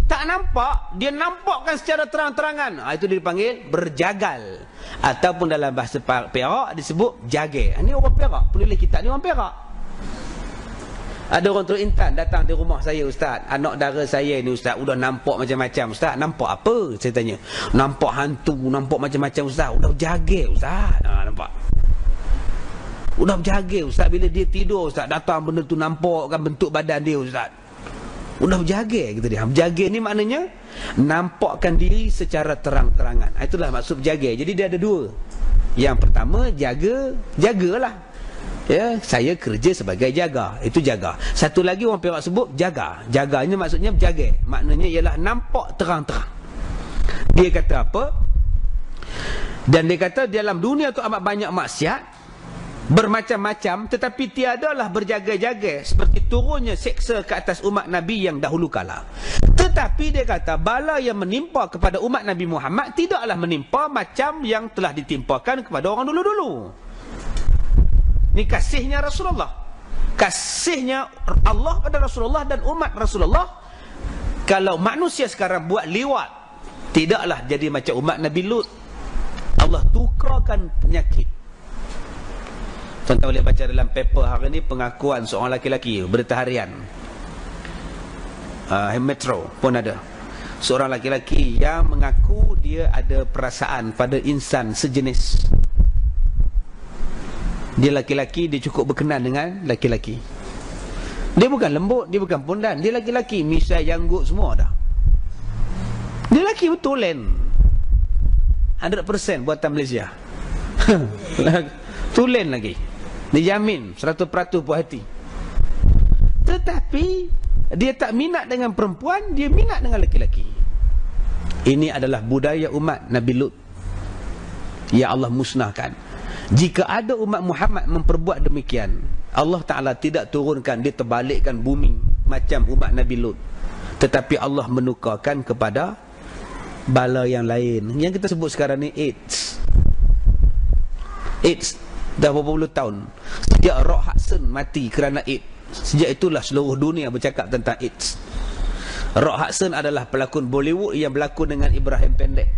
tak nampak, dia nampakkan secara terang-terangan. Itu dipanggil berjagal. Ataupun dalam bahasa Perak disebut jaga. Ini orang Perak. Penulis kitab ni orang Perak. Ada orang Teluk Intan datang di rumah saya, Ustaz. Anak dara saya ni, Ustaz, udah nampak macam-macam. Ustaz, nampak apa? Saya tanya. Nampak hantu, nampak macam-macam, Ustaz. Udah berjaga, Ustaz. Nampak. Udah berjaga, Ustaz. Bila dia tidur, Ustaz, datang benda tu nampakkan bentuk badan dia, Ustaz. Udah berjaga, kata dia. Berjaga ni maknanya nampakkan diri secara terang-terangan. Itulah maksud berjaga. Jadi dia ada dua. Yang pertama, jagalah. Ya, saya kerja sebagai jaga. Itu jaga. Satu lagi orang Perak sebut jaga. Jaganya maksudnya berjaga. Maknanya ialah nampak terang-terang. Dia kata apa? Dan dia kata dalam dunia tu amat banyak maksiat, bermacam-macam, tetapi tiadalah berjaga-jaga seperti turunnya seksa ke atas umat Nabi yang dahulu kala. Tetapi dia kata bala yang menimpa kepada umat Nabi Muhammad tidaklah menimpa macam yang telah ditimpakan kepada orang dulu-dulu. Ini kasihnya Rasulullah, kasihnya Allah pada Rasulullah dan umat Rasulullah. Kalau manusia sekarang buat liwat, tidaklah jadi macam umat Nabi Lut. Allah tukarkan penyakit. Tuan-tuan boleh baca dalam paper hari ini pengakuan seorang laki-laki, berita harian Metro pun ada. Seorang laki-laki yang mengaku dia ada perasaan pada insan sejenis. Dia laki-laki, dia cukup berkenan dengan laki-laki. Dia bukan lembut, dia bukan pondan, dia laki-laki, misai janggut semua dah. Dia laki betul kan, 100% buatan Malaysia. Tulen lagi, dijamin 100% puas hati. Tetapi dia tak minat dengan perempuan, dia minat dengan laki-laki. Ini adalah budaya umat Nabi Lut yang Allah musnahkan. Jika ada umat Muhammad memperbuat demikian, Allah Ta'ala tidak turunkan, dia terbalikkan bumi macam umat Nabi Lut. Tetapi Allah menukarkan kepada bala yang lain. Yang kita sebut sekarang ni AIDS. AIDS dah berapa puluh tahun. Sejak Rock Hudson mati kerana AIDS, sejak itulah seluruh dunia bercakap tentang AIDS. Rock Hudson adalah pelakon Bollywood yang berlakon dengan Ibrahim Pendek.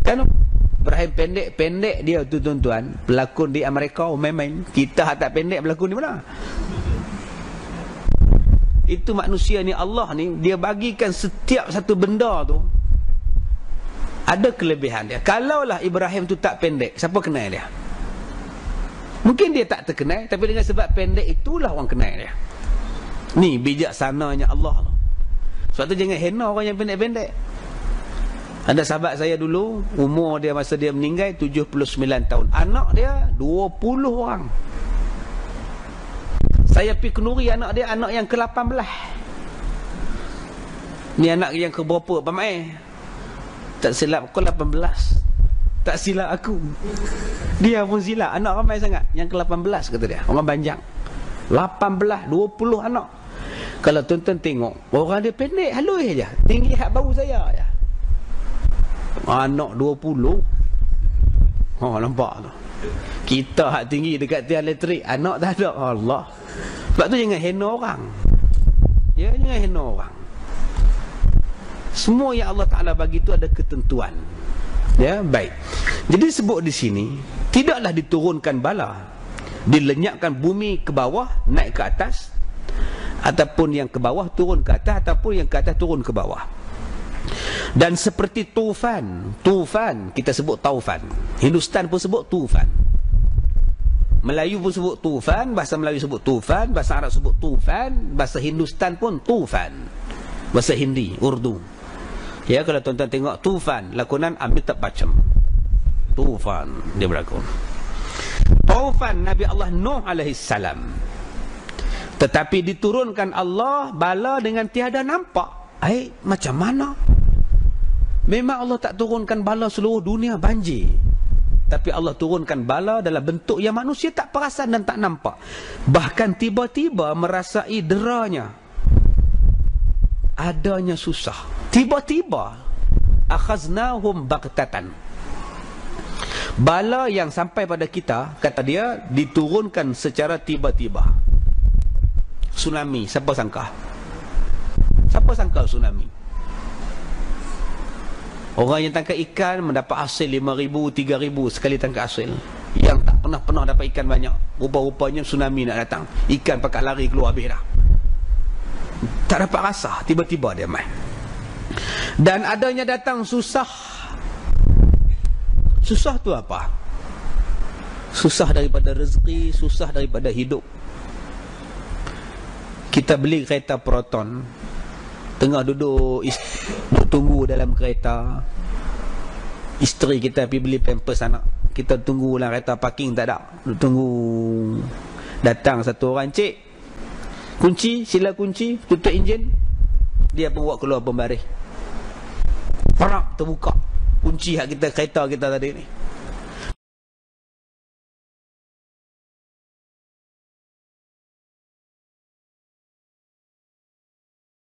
Kan Ibrahim pendek dia tu tuan-tuan, pelakon di Amerika main-main. Kita tak pendek berlakon di mana? Itu manusia ni, Allah ni, dia bagikan setiap satu benda tu ada kelebihan dia. Kalaulah Ibrahim tu tak pendek, siapa kenal dia? Mungkin dia tak terkenal, tapi dengan sebab pendek itulah orang kenal dia. Ni bijaksananya Allah. Sebab tu jangan hina orang yang pendek-pendek. Ada sahabat saya dulu, umur dia masa dia meninggal 79 tahun. Anak dia 20 orang. Saya pergi kenuri anak dia, anak yang ke-18. Ni anak yang ke berapa, Pak Mai? Tak silap aku 18. Tak silap aku. Dia pun silap. Anak ramai sangat. Yang ke-18 kata dia. Orang Banjang. 18, 20 anak. Kalau tuan-tuan tengok, orang dia pendek, halus je. Tinggi hak baru saya je. Anak 20. Nampak tu. Kita hak tinggi dekat tiang elektrik, anak tak ada. Allah. Sebab tu jangan hina orang. Ya, jangan hina orang. Semua yang Allah Ta'ala bagi tu ada ketentuan. Ya, baik. Jadi sebut di sini, tidaklah diturunkan bala, dilenyapkan bumi ke bawah, naik ke atas, ataupun yang ke bawah turun ke atas, ataupun yang ke atas turun ke bawah. Dan seperti tufan, kita sebut taufan. Hindustan pun sebut tufan. Melayu pun sebut tufan, bahasa Melayu sebut tufan, bahasa Arab sebut tufan, bahasa Hindustan pun tufan. Bahasa Hindi, Urdu. Ya, kalau tuan-tuan tengok tufan, lakonan Amitabh Bachchan. Tufan dia berlakon. Tufan Nabi Allah Nuh alaihissalam. Tetapi diturunkan Allah bala dengan tiada nampak. Macam mana? Memang Allah tak turunkan bala seluruh dunia banjir. Tapi Allah turunkan bala dalam bentuk yang manusia tak perasan dan tak nampak. Bahkan tiba-tiba merasai deranya, adanya susah. Tiba-tiba akhaznahum baghtatan. Bala yang sampai pada kita, kata dia, diturunkan secara tiba-tiba. Tsunami, siapa sangka? Siapa sangka tsunami? Orang yang tangkap ikan mendapat hasil 5,000, 3,000 sekali tangkap hasil. Yang tak pernah dapat ikan banyak, rupa-rupanya tsunami nak datang. Ikan pakat lari keluar habis dah. Tak dapat rasa, tiba-tiba dia main. Dan adanya datang susah. Susah tu apa? Susah daripada rezeki, susah daripada hidup. Kita beli kereta Proton, tengah duduk tunggu dalam kereta, isteri kita pergi beli pampers anak, kita tunggu dalam kereta, parking tak ada, tunggu. Datang satu orang, cik, kunci, sila kunci, tutup enjin. Dia pun buat keluar pembaris, parak, terbuka kunci hak kita, kereta kita tadi ni.